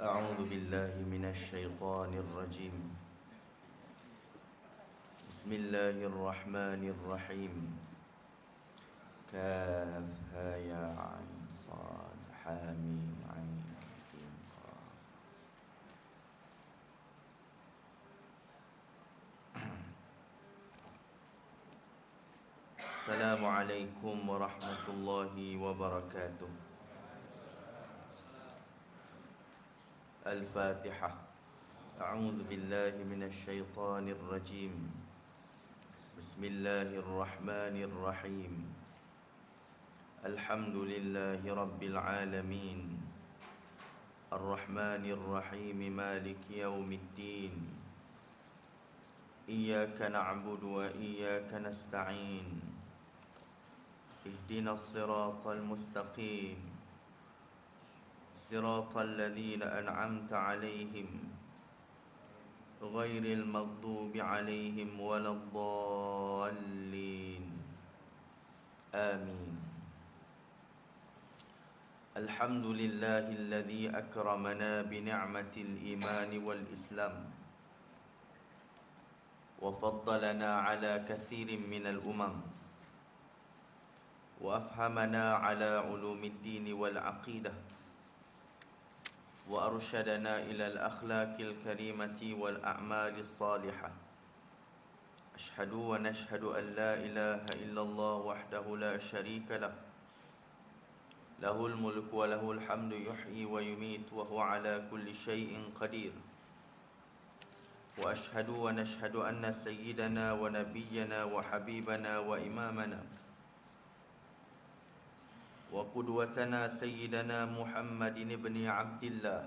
أعوذ بالله من الشيطان الرجيم. بسم الله الرحمن الرحيم. كافها يا عين صاد حاميم عين سين قاف. السلام عليكم ورحمة الله وبركاته. الفاتحة. أعوذ بالله من الشيطان الرجيم. بسم الله الرحمن الرحيم. الحمد لله رب العالمين. الرحمن الرحيم مالك يوم الدين. إياك نعبد وإياك نستعين. اهدنا الصراط المستقيم. صراط الذين أنعمت عليهم غير المغضوب عليهم ولا الضالين. آمين. الحمد لله الذي أكرمنا بنعمة الإيمان والإسلام، وفضلنا على كثير من الأمم، وأفهمنا على علوم الدين والعقيدة، وأرشدنا إلى الأخلاق الكريمة والأعمال الصالحة. أشهد ونشهد أن لا إله إلا الله وحده لا شريك له، له الملك وله الحمد يحيي ويميت وهو على كل شيء قدير. وأشهد ونشهد أن سيدنا ونبينا وحبيبنا وإمامنا وقدوتنا سيدنا محمد بن عبد الله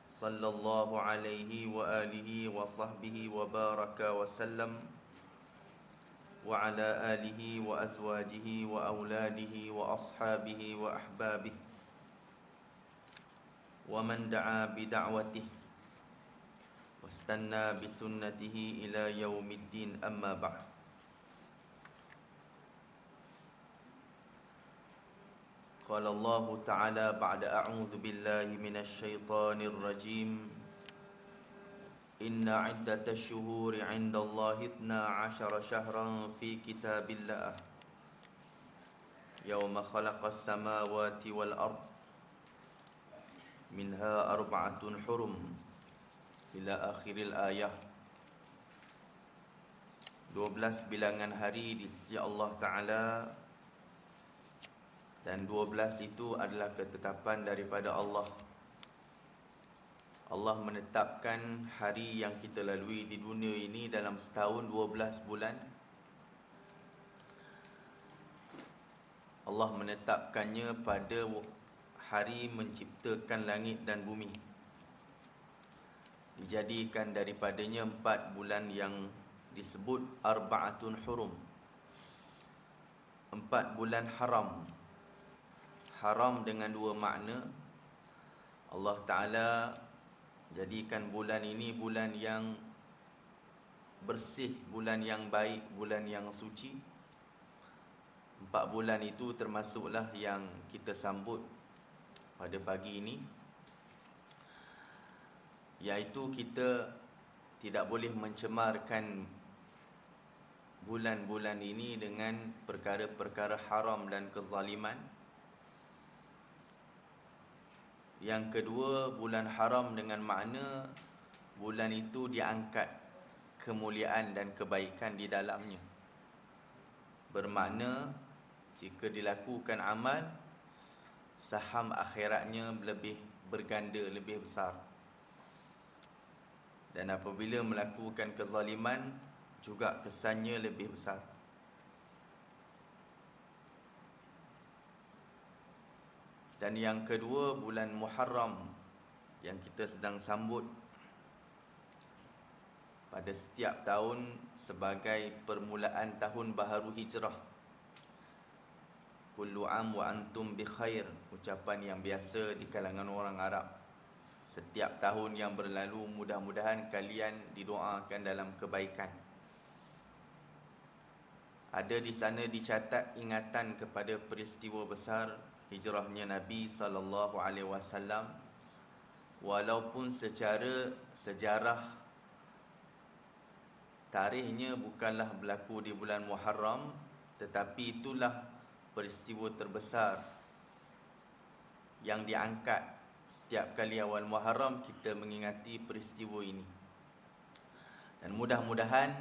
صلى الله عليه وآله وصحبه وبارك وسلم، وعلى آله وأزواجه وأولاده وأصحابه وأحبابه ومن دعا بدعوته واستنى بسنته إلى يوم الدين. أما بعد. قال الله تعالى بعد أعوذ بالله من الشيطان الرجيم: إن عدة الشهور عند الله 12 شهرا في كتاب الله يوم خلق السماوات والأرض منها 4 حرم إلى آخر الآية. 12 bilangan hari di sisi Allah Ta'ala, dan 12 itu adalah ketetapan daripada Allah. Allah menetapkan hari yang kita lalui di dunia ini dalam setahun 12 bulan. Allah menetapkannya pada hari menciptakan langit dan bumi. Dijadikan daripadanya 4 bulan yang disebut arba'atun hurum, 4 bulan haram. Haram dengan 2 makna. Allah Ta'ala jadikan bulan ini bulan yang bersih, bulan yang baik, bulan yang suci. 4 bulan itu termasuklah yang kita sambut pada pagi ini, iaitu kita tidak boleh mencemarkan bulan-bulan ini dengan perkara-perkara haram dan kezaliman. Yang kedua, bulan haram dengan makna bulan itu diangkat kemuliaan dan kebaikan di dalamnya. Bermakna jika dilakukan amal, saham akhiratnya lebih berganda, lebih besar. Dan apabila melakukan kezaliman, juga kesannya lebih besar. Dan yang kedua, bulan Muharram yang kita sedang sambut pada setiap tahun sebagai permulaan tahun baharu hijrah. Kullu am wa antum bi khair, ucapan yang biasa di kalangan orang Arab. Setiap tahun yang berlalu, mudah-mudahan kalian didoakan dalam kebaikan. Ada di sana dicatat ingatan kepada peristiwa besar hijrahnya Nabi SAW walaupun secara sejarah tarikhnya bukanlah berlaku di bulan Muharram, tetapi itulah peristiwa terbesar yang diangkat setiap kali awal Muharram kita mengingati peristiwa ini. Dan mudah-mudahan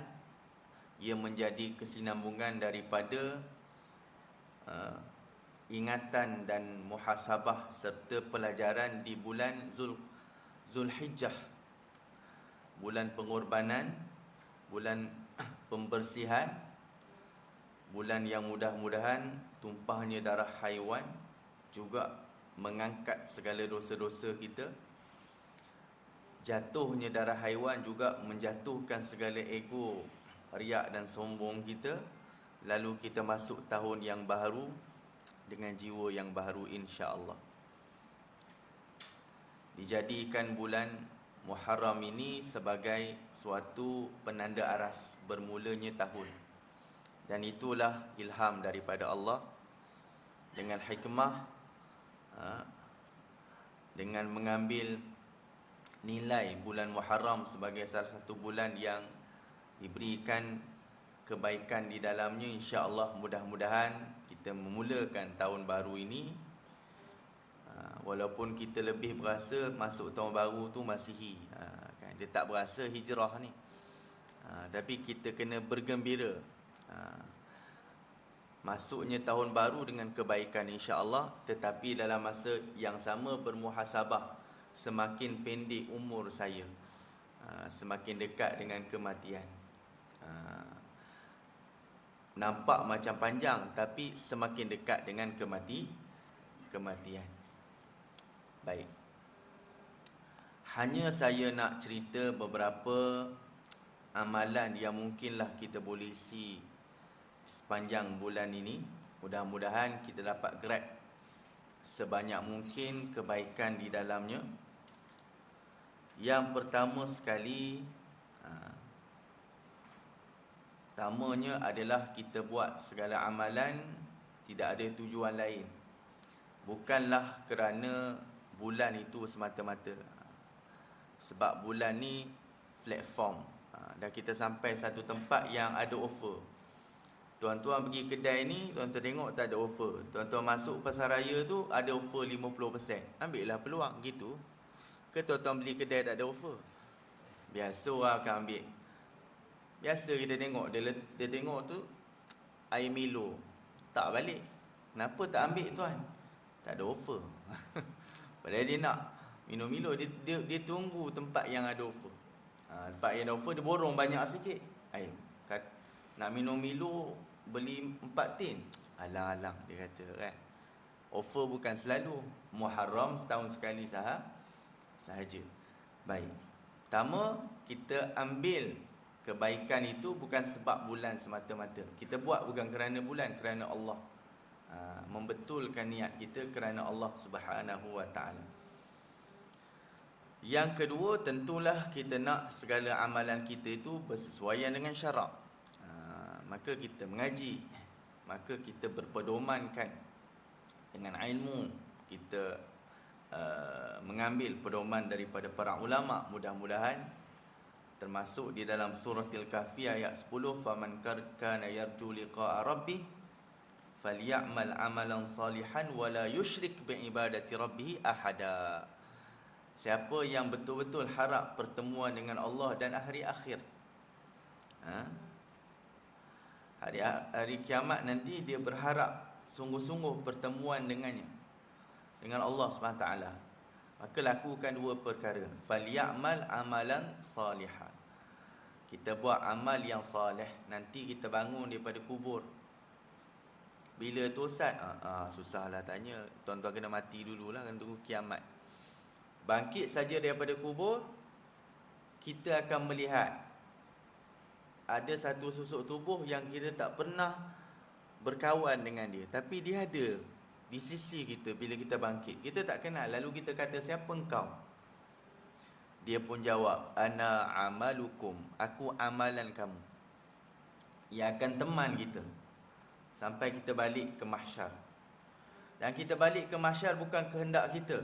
ia menjadi kesinambungan daripada ingatan dan muhasabah serta pelajaran di bulan Zulhijjah, bulan pengorbanan, bulan pembersihan, bulan yang mudah-mudahan tumpahnya darah haiwan juga mengangkat segala dosa-dosa kita. Jatuhnya darah haiwan juga menjatuhkan segala ego, riak dan sombong kita. Lalu kita masuk tahun yang baru dengan jiwa yang baru, insya-Allah. Dijadikan bulan Muharram ini sebagai suatu penanda aras bermulanya tahun. Dan itulah ilham daripada Allah dengan hikmah, dengan mengambil nilai bulan Muharram sebagai salah satu bulan yang diberikan kebaikan di dalamnya. InsyaAllah mudah-mudahan kita memulakan tahun baru ini, walaupun kita lebih berasa masuk tahun baru tu Masihi, kan? Dia tak berasa hijrah ni, tapi kita kena bergembira masuknya tahun baru dengan kebaikan insya-Allah. Tetapi dalam masa yang sama bermuhasabah, semakin pendek umur saya, semakin dekat dengan kematian. Nampak macam panjang, tapi semakin dekat dengan kematian. Baik, hanya saya nak cerita beberapa amalan yang mungkinlah kita boleh isi sepanjang bulan ini. Mudah-mudahan kita dapat grab sebanyak mungkin kebaikan di dalamnya. Yang pertama sekali, pertamanya adalah kita buat segala amalan tidak ada tujuan lain, bukanlah kerana bulan itu semata-mata. Sebab bulan ni platform, dan kita sampai satu tempat yang ada offer. Tuan-tuan pergi kedai ni, tuan-tuan tengok tak ada offer. Tuan-tuan masuk pasar raya tu ada offer 50%. Ambillah peluang gitu. Ke tuan-tuan beli kedai tak ada offer? Biasa orang akan ambil. Biasa kita tengok, dia tengok tu air Milo, tak balik. Kenapa tak ambil tuan? Tak ada offer. Padahal dia nak minum Milo, dia tunggu tempat yang ada offer. Tempat yang ada offer dia borong banyak sikit. Nak minum Milo beli 4 tin. Alang-alang dia kata kan. Offer bukan selalu. Muharram setahun sekali sahaja. Baik. Pertama, kita ambil kebaikan itu bukan sebab bulan semata-mata. Kita buat bukan kerana bulan, kerana Allah. Membetulkan niat kita kerana Allah Subhanahu wa ta'ala. Yang kedua, tentulah kita nak segala amalan kita itu bersesuaian dengan syarak. Maka kita mengaji, maka kita berpedomankan dengan ilmu. Kita mengambil pedoman daripada para ulama. Mudah-mudahan termasuk di dalam surah Al-Kahfi ayat 10, faman kana yarju liqa'a rabbih falyamal amalan salihan wala yusyrik biibadati rabbih ahada. Siapa yang betul-betul harap pertemuan dengan Allah dan hari akhir, hari kiamat nanti, dia berharap sungguh-sungguh pertemuan dengannya, dengan Allah SWT, maka lakukan dua perkara. Falyamal amalan salihan. Kita buat amal yang salih. Nanti kita bangun daripada kubur, bila tu Ustaz? Susahlah tanya. Tuan-tuan kena mati dululah, kan tunggu kiamat. Bangkit saja daripada kubur, kita akan melihat ada satu susuk tubuh yang kita tak pernah berkawan dengan dia, tapi dia ada di sisi kita bila kita bangkit. Kita tak kenal. Lalu kita kata, siapa engkau? Dia pun jawab, ana amalukum, aku amalan kamu. Ia akan teman kita sampai kita balik ke mahsyar. Dan kita balik ke mahsyar bukan kehendak kita.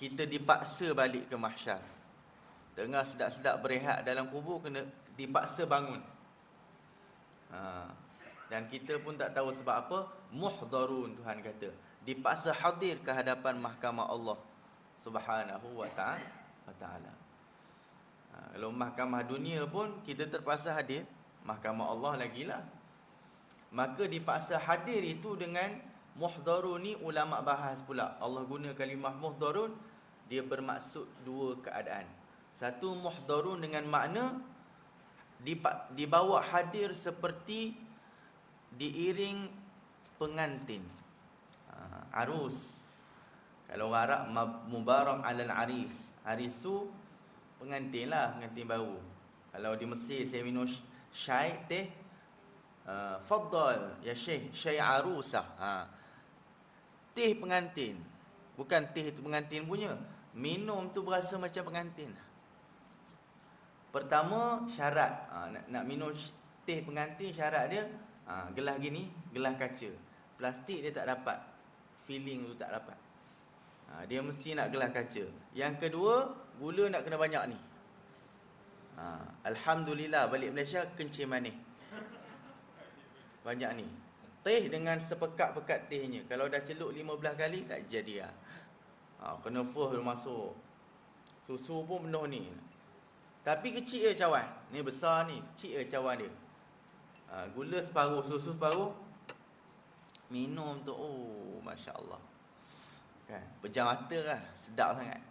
kita dipaksa balik ke mahsyar. Tengah sedap-sedap berehat dalam kubur, kena dipaksa bangun. Dan kita pun tak tahu sebab apa. Muhdarun, Tuhan kata, dipaksa hadir ke hadapan mahkamah Allah Subhanahu wa ta'ala. Kalau mahkamah dunia pun kita terpaksa hadir, mahkamah Allah lagilah. Maka dipaksa hadir itu dengan muhdarun ni, ulama bahas pula. Allah guna kalimah muhdarun, dia bermaksud dua keadaan. Satu, muhdarun dengan makna dibawa hadir seperti diiring pengantin, arus. Kalau orang Arab, mubarak alal aris. Aris tu pengantin lah, pengantin baru. Kalau di Mesir saya minum syai, teh, faddal ya syekh, syai arusah. Teh pengantin. Bukan teh itu pengantin punya. Minum tu berasa macam pengantin. Pertama, syarat nak minum teh pengantin, syarat dia gelas gini, gelas kaca. Plastik dia tak dapat, feeling tu tak dapat. Dia mesti nak gelas kaca. Yang kedua, gula nak kena banyak ni. Alhamdulillah balik Malaysia kencing manis banyak ni. Teh dengan sepekat-pekat tehnya, kalau dah celup 15 kali tak jadi lah. Kena fuh masuk. Susu pun penuh ni. Tapi kecil je cawan. Ni besar ni, kecil je cawan dia. Gula separuh, susu separuh. Minum tu, oh Masya Allah. Kan? Pejam mata lah, sedap sangat.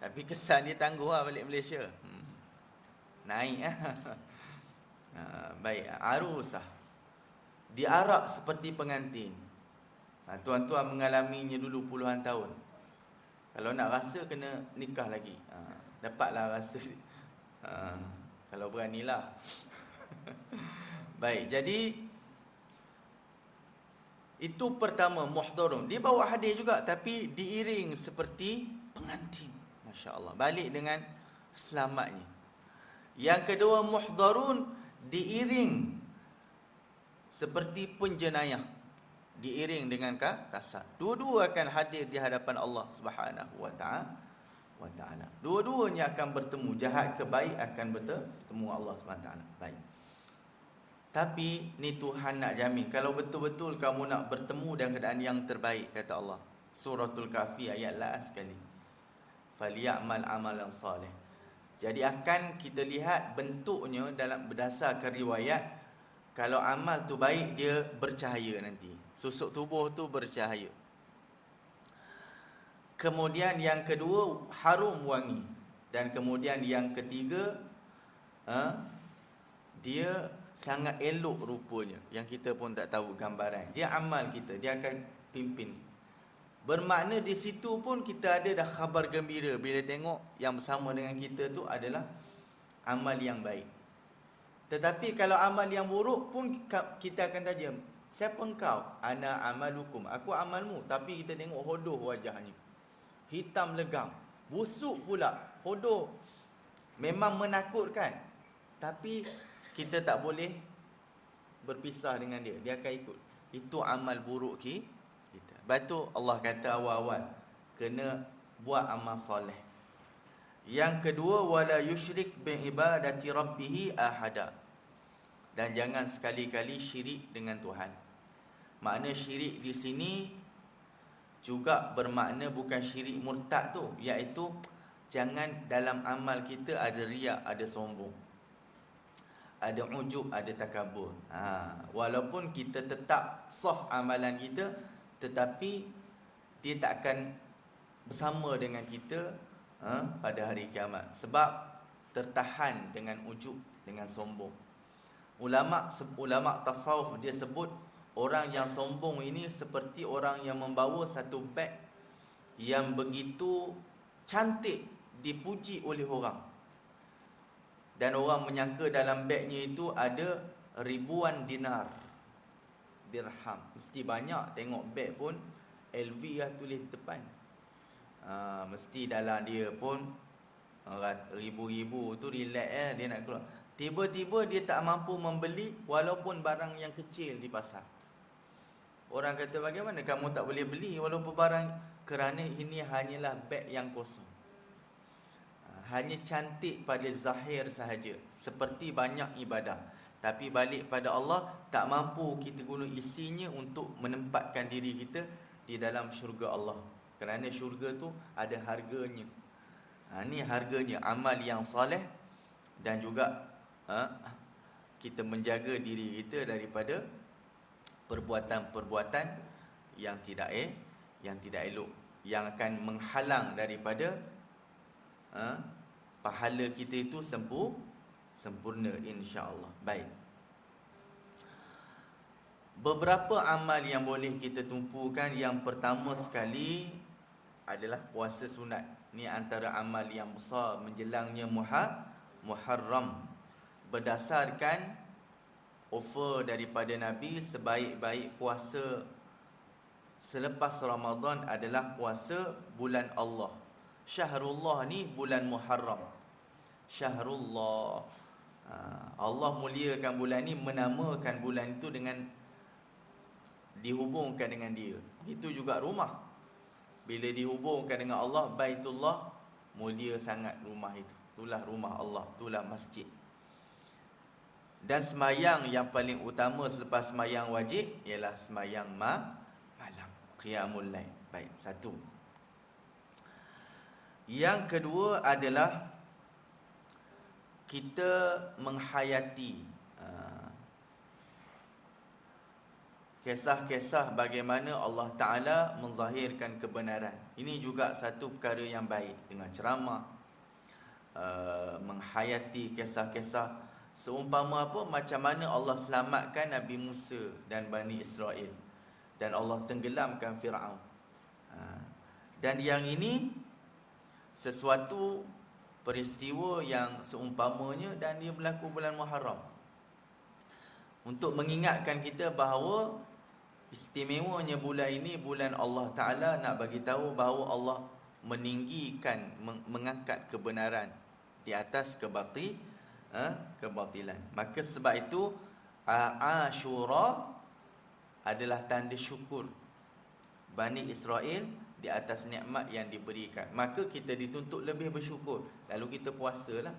Tapi kesan dia tangguh lah balik Malaysia. Naik lah. Baik, arusah. Diarak seperti pengantin. Tuan-tuan mengalaminya dulu puluhan tahun. Kalau nak rasa kena nikah lagi. Dapatlah rasa. Kalau beranilah. Baik, jadi itu pertama, muhdarun. Dia bawa hadir juga, tapi diiring seperti pengantin. Masya Allah. Balik dengan selamatnya. Yang kedua, muhdarun, diiring seperti penjenayah. Diiring dengan kasar. Dua-dua akan hadir di hadapan Allah Subhanahu wa ta'ala. Dua-duanya akan bertemu. Jahat ke baik akan bertemu Allah Subhanahu wa ta'ala. Baik. Tapi ni Tuhan nak jamin, kalau betul-betul kamu nak bertemu dengan keadaan yang terbaik, kata Allah. Suratul Kahfi ayat last sekali. Falyamal amalan salih. Jadi akan kita lihat bentuknya dalam berdasarkan riwayat. Kalau amal tu baik, dia bercahaya nanti. Susuk tubuh tu bercahaya. Kemudian yang kedua, harum wangi. Dan kemudian yang ketiga, dia sangat elok rupanya, yang kita pun tak tahu gambaran. Dia amal kita, dia akan pimpin. Bermakna di situ pun kita ada dah khabar gembira bila tengok yang bersama dengan kita tu adalah amal yang baik. Tetapi kalau amal yang buruk pun kita akan tajam. Siapa engkau? Ana amalukum. Aku amalmu. Tapi kita tengok hodoh wajahnya, hitam legam, busuk pula, hodoh. Memang menakutkan. Tapi kita tak boleh berpisah dengan dia. Dia akan ikut. Itu amal buruk kita. Sebab tu Allah kata awal-awal, kena buat amal soleh. Yang kedua, wala yusyrik bi ibadati rabbih ahada. Dan jangan sekali-kali syirik dengan Tuhan. Makna syirik di sini juga bermakna bukan syirik murtad tu, iaitu jangan dalam amal kita ada riak, ada sombong, ada ujub, ada takabur. Walaupun kita tetap sah amalan kita, tetapi dia tak akan bersama dengan kita pada hari kiamat. Sebab tertahan dengan ujub, dengan sombong. Ulama tasawuf dia sebut orang yang sombong ini seperti orang yang membawa satu beg yang begitu cantik dipuji oleh orang. Dan orang menyangka dalam begnya itu ada ribuan dinar, dirham. Mesti banyak, tengok beg pun LV lah tulis depan. Mesti dalam dia pun ribu-ribu tu relax dia nak keluar. Tiba-tiba dia tak mampu membeli walaupun barang yang kecil di pasar. Orang kata bagaimana kamu tak boleh beli walaupun barang, kerana ini hanyalah beg yang kosong. Hanya cantik pada zahir sahaja, seperti banyak ibadah. Tapi balik pada Allah, tak mampu kita guna isinya untuk menempatkan diri kita di dalam syurga Allah. Kerana syurga tu ada harganya. Ni harganya amal yang soleh, dan juga kita menjaga diri kita daripada perbuatan-perbuatan yang tidak elok, yang akan menghalang daripada pahala kita itu sempurna, insya-Allah. Baik. Beberapa amal yang boleh kita tumpukan. Yang pertama sekali adalah puasa sunat. Ni antara amal yang besar menjelangnya Muharram. Berdasarkan offer daripada Nabi, sebaik-baik puasa selepas Ramadan adalah puasa bulan Allah. Syahrullah ni bulan Muharram. Syahrullah. Allah muliakan bulan ni, menamakan bulan itu dengan dihubungkan dengan dia. Begitu juga rumah. Bila dihubungkan dengan Allah, Baitullah, mulia sangat rumah itu. Itulah rumah Allah, itulah masjid. Dan semayang yang paling utama selepas semayang wajib ialah semayang malam, qiyamul lail. Baik, satu. Yang kedua adalah kita menghayati kisah-kisah bagaimana Allah Ta'ala menzahirkan kebenaran. Ini juga satu perkara yang baik, dengan ceramah, menghayati kisah-kisah. Seumpama apa, macam mana Allah selamatkan Nabi Musa dan Bani Israel, dan Allah tenggelamkan Fir'aun. Dan yang ini sesuatu peristiwa yang seumpamanya, dan dia berlaku bulan Muharram, untuk mengingatkan kita bahawa istimewanya bulan ini, bulan Allah Ta'ala nak bagi tahu bahawa Allah meninggikan, mengangkat kebenaran di atas kebatilan. Maka sebab itu Ashura adalah tanda syukur Bani Israel di atas nikmat yang diberikan. Maka kita dituntut lebih bersyukur. Lalu kita puasalah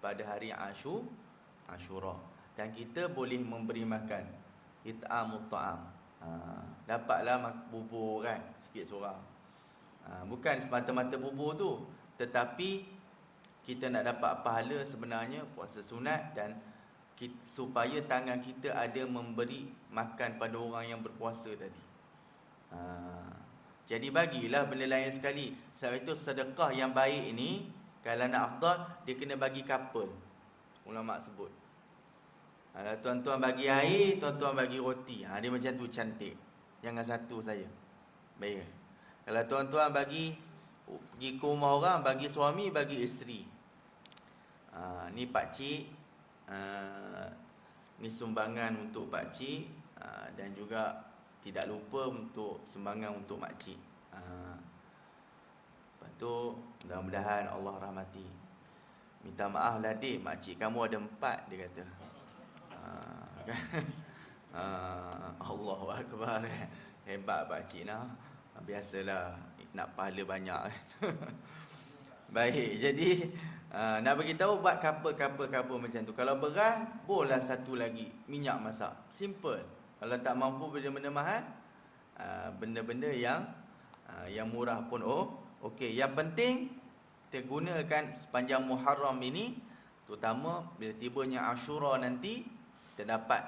pada hari Ashura. Dan kita boleh memberi makan, it'amut ta'am. Dapatlah bubur kan, sikit seorang. Bukan semata-mata bubur tu, tetapi kita nak dapat pahala sebenarnya puasa sunat, dan supaya tangan kita ada memberi makan pada orang yang berpuasa tadi. Jadi bagilah benda lain sekali. Sebab itu sedekah yang baik ini, kalau nak afdal, dia kena bagi couple. Ulama sebut, kalau tuan-tuan bagi air, tuan-tuan bagi roti, dia macam tu cantik. Jangan satu saja. Baik. Kalau tuan-tuan pergi ke rumah orang, bagi suami, bagi isteri. Ni pakcik, ni sumbangan untuk pakcik, dan juga tidak lupa untuk sumbangan untuk makcik. Lepas tu, mudah-mudahan Allah rahmati. Minta maaf lah dik, makcik kamu ada 4, dia kata. Allahu Akbar. Hebat pakcik nak. Biasalah, nak pahala banyak. Baik, jadi nak bagi tahu buat couple macam tu. Kalau beras, bolehlah satu lagi minyak masak. Simple. Kalau tak mampu benda-benda mahal, benda-benda yang murah pun okey. Yang penting kita gunakan sepanjang Muharram ini, terutama bila tibanya Ashura nanti, kita dapat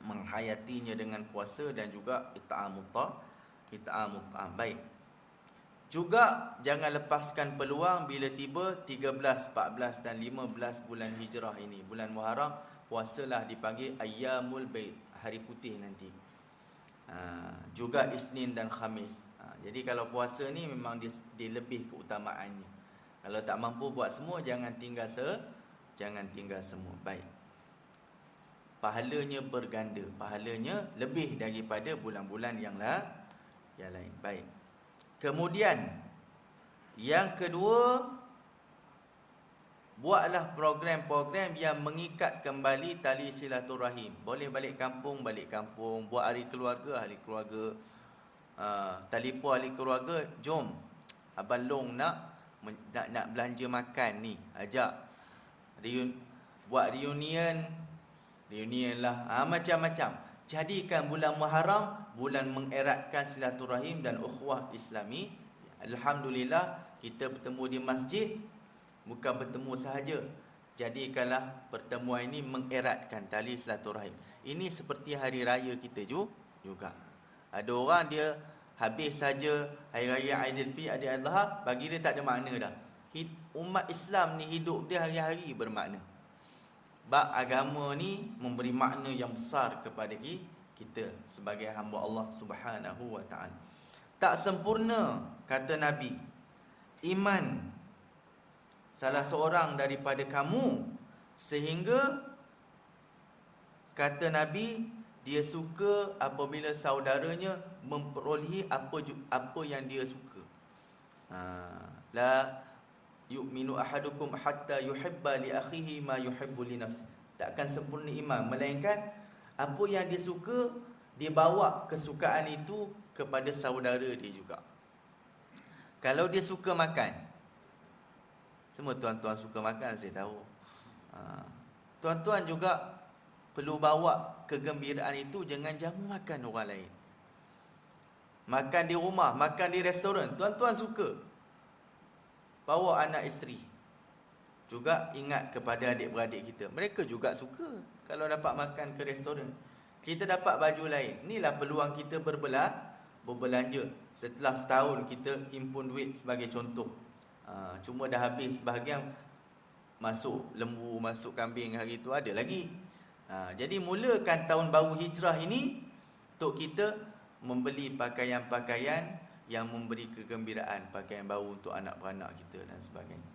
menghayatinya dengan puasa dan juga it'amut ta'am. Baik. Juga jangan lepaskan peluang bila tiba 13, 14 dan 15 bulan Hijrah ini, bulan Muharram, puasalah dipanggil Ayyamul Bait, hari putih nanti. Juga Isnin dan Khamis. Jadi kalau puasa ni memang dia lebih keutamaannya. Kalau tak mampu buat semua, jangan tinggal semua. Baik. Pahalanya berganda, pahalanya lebih daripada bulan-bulan yang lain. Baik. Kemudian yang kedua, Buatlah program-program yang mengikat kembali tali silaturahim. Boleh balik kampung, buat hari keluarga, telefon ahli keluarga, jom Abang Long nak belanja makan ni, ajak buat reunion lah, macam-macam. Jadikan bulan Muharram bulan mengeratkan silaturahim dan ukhuwah Islami. Alhamdulillah kita bertemu di masjid, bukan bertemu sahaja. Jadikanlah pertemuan ini mengeratkan tali silaturahim. Ini seperti hari raya kita juga. Ada orang dia habis saja hari raya Aidilfitri, Adha, bagi dia tak ada makna dah. Umat Islam ni hidup dia hari-hari bermakna. Sebab agama ni memberi makna yang besar kepada kita sebagai hamba Allah Subhanahu wa taala. Tak sempurna, kata Nabi, iman salah seorang daripada kamu sehingga, kata Nabi, dia suka apabila saudaranya memperolehi apa yang dia suka. La yu'minu ahadukum hatta yuhibba li akhihi ma yuhibbu li nafsi. Takkan sempurna iman melainkan apa yang dia suka, dia bawa kesukaan itu kepada saudara dia juga. Kalau dia suka makan, semua tuan-tuan suka makan, saya tahu. Tuan-tuan juga perlu bawa kegembiraan itu, jangan jamu makan orang lain. Makan di rumah, makan di restoran, tuan-tuan suka, bawa anak isteri. Juga ingat kepada adik-beradik kita, mereka juga suka kalau dapat makan ke restoran. Kita dapat baju lain. Inilah peluang kita berbelanja. Setelah setahun kita himpun duit sebagai contoh. Cuma dah habis sebahagian, masuk lembu, masuk kambing hari itu ada lagi. Jadi mulakan tahun baru hijrah ini untuk kita membeli pakaian-pakaian yang memberi kegembiraan, pakaian baru untuk anak-beranak kita dan sebagainya.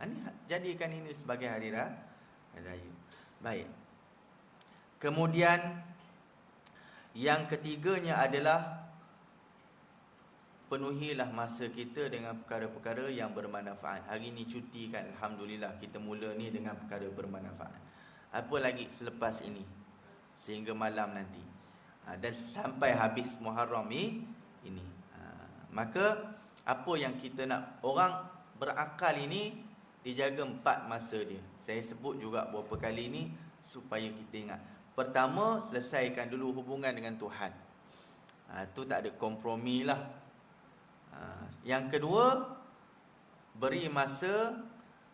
Jadikan ini sebagai hari raya. Baik. Kemudian yang ketiganya adalah penuhilah masa kita dengan perkara-perkara yang bermanfaat. Hari ini cuti kan, alhamdulillah kita mula ni dengan perkara bermanfaat. Apa lagi selepas ini sehingga malam nanti, dan sampai habis Muharram ini. Maka apa yang kita nak, orang berakal ini dijaga 4 masa dia. Saya sebut juga beberapa kali ini supaya kita ingat. Pertama, selesaikan dulu hubungan dengan Tuhan. Itu tak ada kompromi lah. Yang kedua, beri masa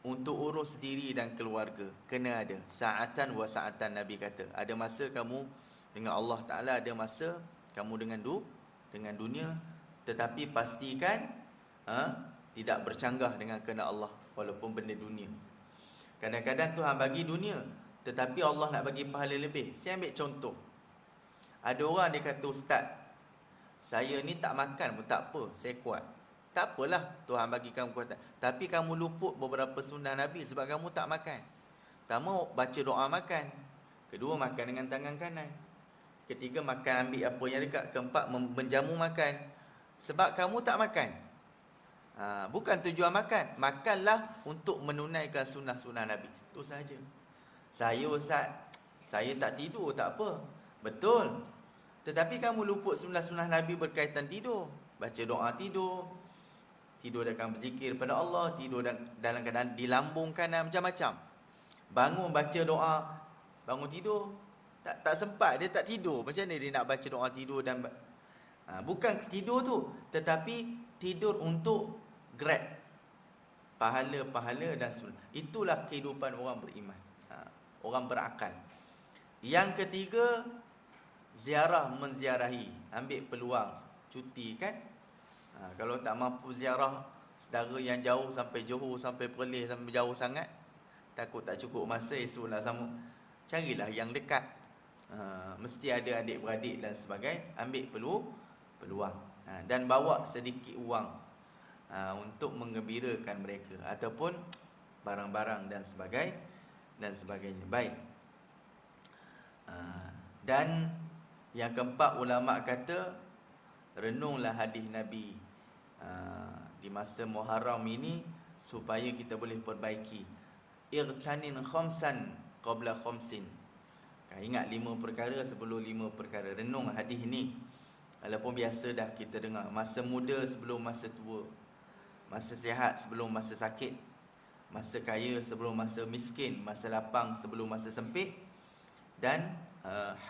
untuk urus diri dan keluarga. Kena ada sa'atan wa sa'atan, Nabi kata. Ada masa kamu dengan Allah Ta'ala, ada masa kamu dengan dunia. Tetapi pastikan tidak bercanggah dengan kehendak Allah, walaupun benda dunia. Kadang-kadang Tuhan bagi dunia, tetapi Allah nak bagi pahala lebih. Saya ambil contoh. Ada orang dia kata, Ustaz, saya ni tak makan pun tak apa, saya kuat. Tak apalah, Tuhan bagi kamu kuatan. Tapi kamu luput beberapa sunnah Nabi sebab kamu tak makan. Pertama, baca doa makan. Kedua, makan dengan tangan kanan. Ketiga, makan ambil apa yang dekat. Keempat, menjamu makan. Sebab kamu tak makan. Bukan tujuan makan. Makanlah untuk menunaikan sunnah-sunnah Nabi. Itu saja. Saya, Ustaz, saya tak tidur, tak apa. Betul. Tetapi kamu luput sunnah-sunnah Nabi berkaitan tidur. Baca doa tidur. Tidur dengan berzikir pada Allah. Tidur dalam keadaan di lambung kanan, macam-macam. Bangun baca doa, bangun tidur. Tak sempat, dia tak tidur. Macam mana dia nak baca doa tidur dan bukan tidur tu, tetapi tidur untuk grab pahala-pahala dan sunnah. Itulah kehidupan orang beriman, orang berakal. Yang ketiga, menziarahi. Ambil peluang cuti kan. Kalau tak mampu ziarah saudara yang jauh, sampai Johor, sampai Perlis, sampai jauh sangat, takut tak cukup masa, esok nak sambung, carilah yang dekat. Mesti ada adik-beradik dan sebagainya. Ambil peluang, dan bawa sedikit wang untuk menggembirakan mereka, ataupun barang-barang dan sebagainya. Baik. Dan yang keempat, ulama kata renunglah hadis Nabi di masa Muharram ini supaya kita boleh perbaiki. Irtanin khamsan qabla khamsin. Ingat 5 perkara sebelum 5 perkara. Renung hadis ni. Walaupun biasa dah kita dengar. Masa muda sebelum masa tua. Masa sihat sebelum masa sakit. Masa kaya sebelum masa miskin. Masa lapang sebelum masa sempit. Dan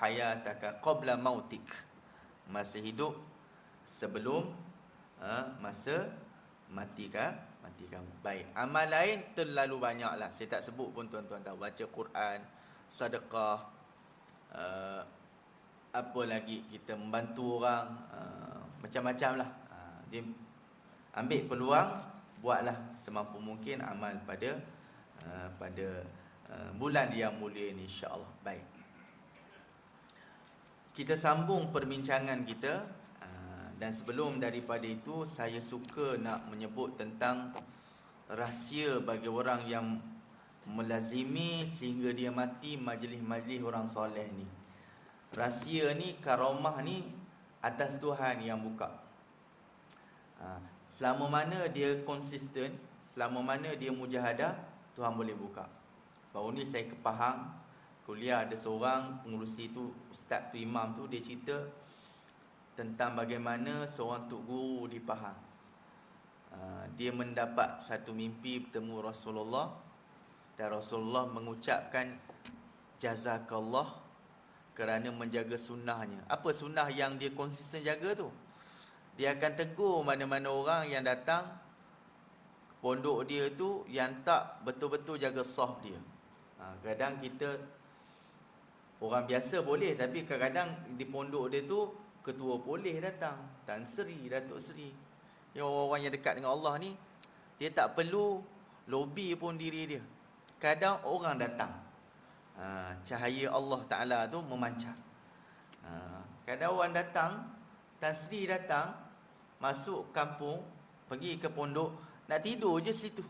hayataka qabla mautik. Masa hidup sebelum masa mati kamu. Baik. Amal lain terlalu banyaklah. Saya tak sebut pun tuan-tuan tahu. Baca Quran, sedekah, apa lagi, kita membantu orang, macam-macam lah. Dia ambil peluang, buatlah semampu mungkin amal pada bulan yang mulia ini, insya-Allah. Baik. Kita sambung perbincangan kita, dan sebelum daripada itu saya suka nak menyebut tentang rahsia bagi orang yang melazimi sehingga dia mati majlis-majlis orang soleh ni. Rahsia ni, karamah ni atas Tuhan yang buka. Selama mana dia konsisten, selama mana dia mujahadah, Tuhan boleh buka. Baru ni saya ke Pahang, kuliah, ada seorang pengurusi tu, ustaz tu, imam tu, dia cerita tentang bagaimana seorang tok guru di Pahang. Dia mendapat satu mimpi bertemu Rasulullah, dan Rasulullah mengucapkan jazakallah kerana menjaga sunnahnya. Apa sunnah yang dia konsisten jaga tu? Dia akan tegur mana-mana orang yang datang ke pondok dia tu yang tak betul-betul jaga saf dia. Kadang kita orang biasa boleh, tapi kadang-kadang di pondok dia tu ketua polis datang, Tan Sri, Datuk Sri. Yang orang-orang yang dekat dengan Allah ni, dia tak perlu lobby pun diri dia. Kadang orang datang, cahaya Allah Ta'ala tu memancar. Kadang orang datang, Tan Sri datang, masuk kampung, pergi ke pondok, nak tidur je situ,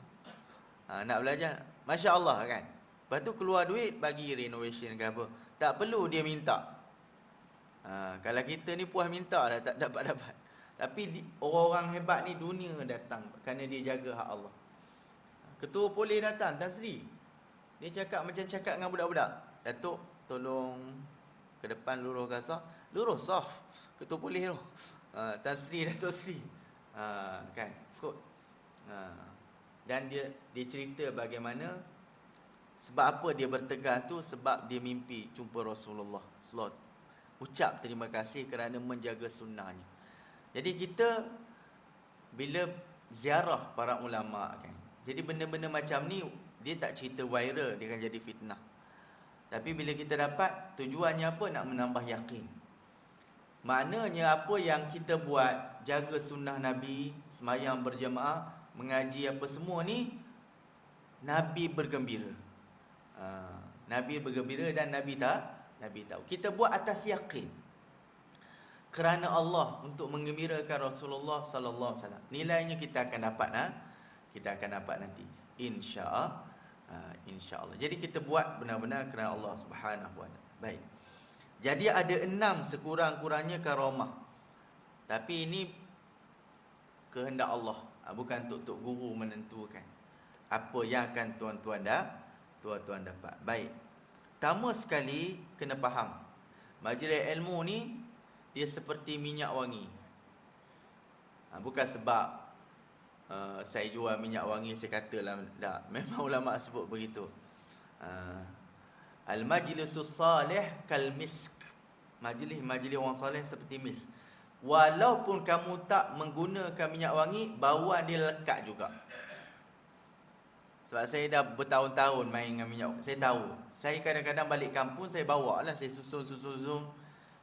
nak belajar, Masya Allah kan. Lepas tu keluar duit bagi renovation ke apa. Tak perlu dia minta. Kalau kita ni puas minta dah tak dapat-dapat. Tapi orang-orang hebat ni dunia datang kerana dia jaga hak Allah. Ketua polis datang, Tan Sri, dia cakap macam cakap dengan budak-budak, Datuk tolong ke depan lurus kasar, lurus saf, ketua polis tu, Tan Sri, Datuk Sri, kan, ikut. Dan dia cerita bagaimana sebab apa dia bertegas tu, sebab dia mimpi jumpa Rasulullah sallallahu. Ucap terima kasih kerana menjaga sunnahnya. Jadi kita bila ziarah para ulama kan, jadi benda-benda macam ni dia tak cerita viral, dia akan jadi fitnah. Tapi bila kita dapat, tujuannya apa? Nak menambah yakin. Maknanya apa yang kita buat, jaga sunnah Nabi, semayang berjemaah, mengaji apa semua ni, Nabi bergembira. Nabi bergembira dan Nabi tahu. Kita buat atas yakin. Kerana Allah, untuk menggembirakan Rasulullah sallallahu alaihi wasallam. Nilainya kita akan dapat nanti. Insya-Allah. Jadi kita buat benar-benar kerana Allah Subhanahu wa taala. Baik. Jadi ada 6 sekurang-kurangnya karamah. Tapi ini kehendak Allah, bukan tok guru menentukan apa yang akan tuan-tuan dapat. Baik. Pertama sekali kena faham, majlis ilmu ni dia seperti minyak wangi. Bukan sebab saya jual minyak wangi saya katalah, tak. Memang ulama sebut begitu. Al-majlisus salih kal misk. Majlis orang soleh seperti misk. Walaupun kamu tak menggunakan minyak wangi, bauan dia lekat juga. Sebab saya dah bertahun-tahun main dengan minyak. Saya tahu. Saya kadang-kadang balik kampung, saya bawa lah, saya susun.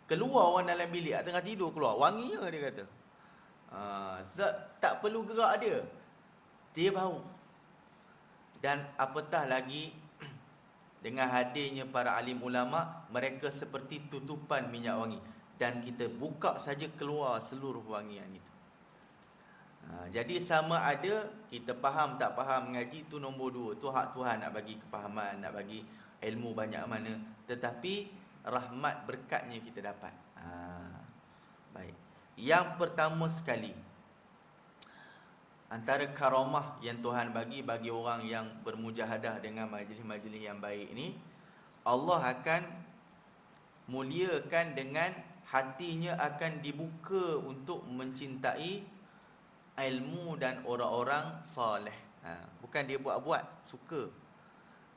Keluar orang dalam bilik, tengah tidur keluar, wanginya dia kata. Tak perlu gerak dia bau. Dan apatah lagi dengan hadirnya para alim ulama, mereka seperti tutupan minyak wangi, dan kita buka saja keluar seluruh wangian itu. Jadi sama ada kita faham tak faham mengaji, tu nombor 2, tu hak Tuhan nak bagi kepahaman, nak bagi ilmu banyak mana, tetapi rahmat berkatnya kita dapat. Baik. Yang pertama sekali, Antara karamah yang Tuhan bagi orang yang bermujahadah dengan majlis-majlis yang baik ni, Allah akan muliakan dengan hatinya akan dibuka untuk mencintai ilmu dan orang-orang soleh. Bukan dia buat-buat, suka.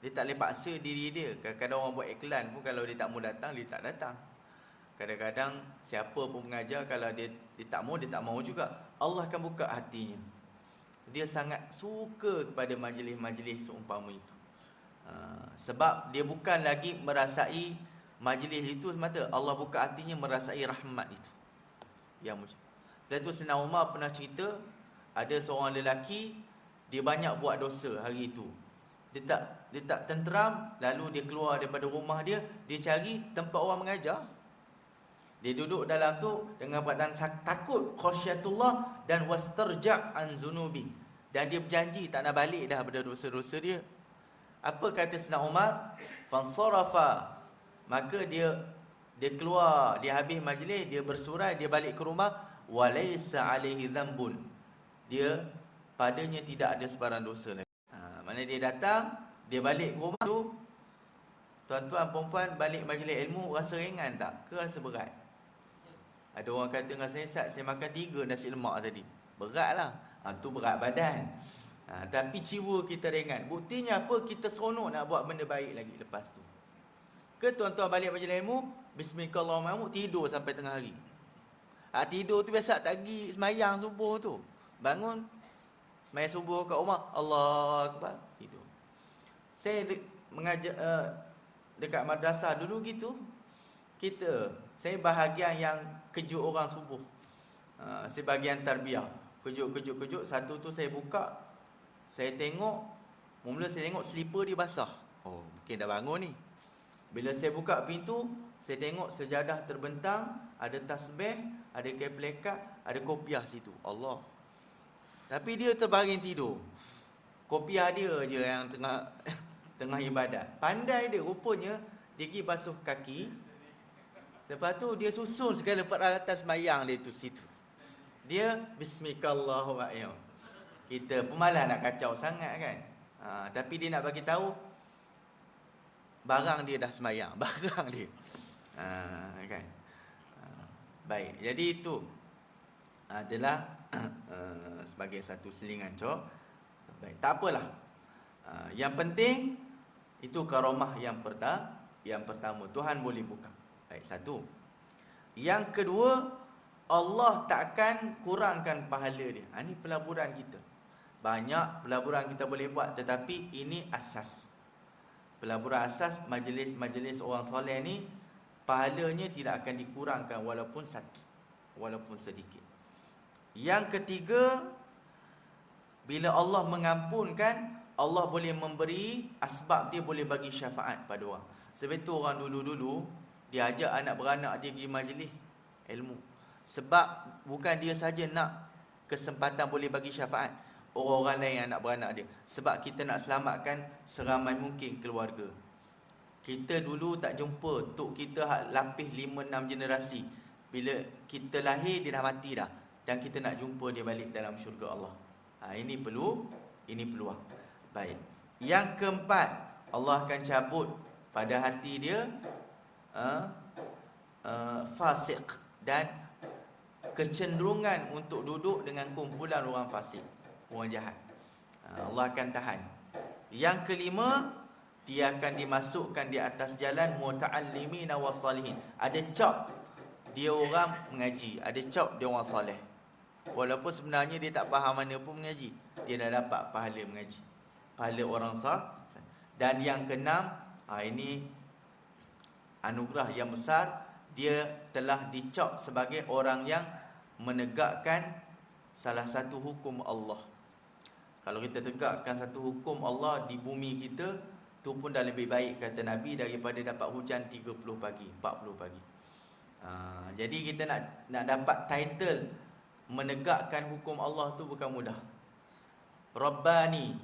Dia tak boleh paksa diri dia. Kadang-kadang orang buat iklan pun, kalau dia tak mau datang, dia tak datang. Kadang-kadang siapa pun mengajar, kalau dia tak mau juga. Allah akan buka hatinya. Dia sangat suka kepada majlis-majlis seumpama itu. Sebab dia bukan lagi merasai majlis itu semata. Allah buka hatinya merasai rahmat itu. Yang dan tu Sayyidina Umar pernah cerita, ada seorang lelaki, dia banyak buat dosa hari itu. Dia tak tenteram, lalu dia keluar daripada rumah dia cari tempat orang mengajar. Dia duduk dalam tu dengan perkataan takut khasyatullah dan wastarja' an zunubi. Dan dia berjanji tak nak balik dah pada dosa-dosa dia. Apa kata Sayyidina Umar? Fansarafa. Maka dia keluar, dia habis majlis, dia bersurai, dia balik ke rumah, walaysa alaihi dhanbun. Dia padanya tidak ada sebarang dosa lagi. Mana dia datang, dia balik ke rumah tu, tuan-tuan perempuan balik majlis ilmu rasa ringan tak? Ke rasa berat? Ada orang kata dengan saya makan 3 nasi lemak tadi. Beratlah. Tu berat badan. Tapi jiwa kita ringan. Buktinya apa? Kita seronok nak buat benda baik lagi lepas tu. Ke tuan-tuan balik majlis ilmu, bismillahirrahmanirrahim, tidur sampai tengah hari. Tidur tu biasa tak pergi semayang subuh tu. Bangun, main subuh kat rumah, Allah Akbar, tidur. Saya mengajar dekat madrasah dulu gitu. Saya bahagian yang kejut orang subuh. Sebahagian tarbiyah. Kejut. Satu tu saya buka, saya tengok, mula saya tengok slipper dia basah. Oh, mungkin dah bangun ni. Bila saya buka pintu, saya tengok sejadah terbentang, ada tasbih, ada kain pelekat, ada kopiah situ. Allah. Tapi dia terbaring tidur. Kopiah dia je yang tengah ibadat. Pandai dia, rupanya dia pergi basuh kaki. Lepas tu dia susun segala peralatan sembahyang dia tu situ. Dia bismillahirrahmanirrahim. Kita pemalas nak kacau sangat kan. Tapi dia nak bagi tahu barang dia dah sembahyang, barang dia. Kan. Baik, jadi itu adalah sebagai satu selingan baik, tak apalah. Yang penting itu karamah yang pertama, Tuhan boleh buka. Baik, satu. Yang kedua, Allah takkan kurangkan pahala dia. Ini pelaburan kita. Banyak pelaburan kita boleh buat, tetapi ini asas. Pelaburan asas majlis-majlis orang soleh ni, pahalanya tidak akan dikurangkan walaupun sedikit. Yang ketiga, bila Allah mengampunkan, Allah boleh memberi asbab, dia boleh bagi syafaat pada orang. Sebab itu orang dulu-dulu dia ajak anak beranak dia pergi majlis ilmu. Sebab bukan dia saja nak kesempatan boleh bagi syafaat, orang-orang lain anak beranak dia. Sebab kita nak selamatkan seramai mungkin keluarga. Kita dulu tak jumpa tok kita lapis 5-6 generasi. Bila kita lahir dia dah mati dah, dan kita nak jumpa dia balik dalam syurga Allah. Ini peluang. Baik. Yang keempat, Allah akan cabut pada hati dia fasik dan kecenderungan untuk duduk dengan kumpulan orang fasik, orang jahat. Allah akan tahan. Yang kelima, dia akan dimasukkan di atas jalan muta'allimina wassalihin. Ada cap dia orang mengaji, ada cap dia orang soleh. Walaupun sebenarnya dia tak faham mana pun mengaji, dia dah dapat pahala mengaji, pahala orang soleh. Dan yang keenam, ini anugerah yang besar, dia telah dicap sebagai orang yang menegakkan salah satu hukum Allah. Kalau kita tegakkan satu hukum Allah di bumi kita, tu pun dah lebih baik kata Nabi daripada dapat hujan 30 pagi, 40 pagi. Jadi kita nak dapat title menegakkan hukum Allah tu bukan mudah. Rabbani,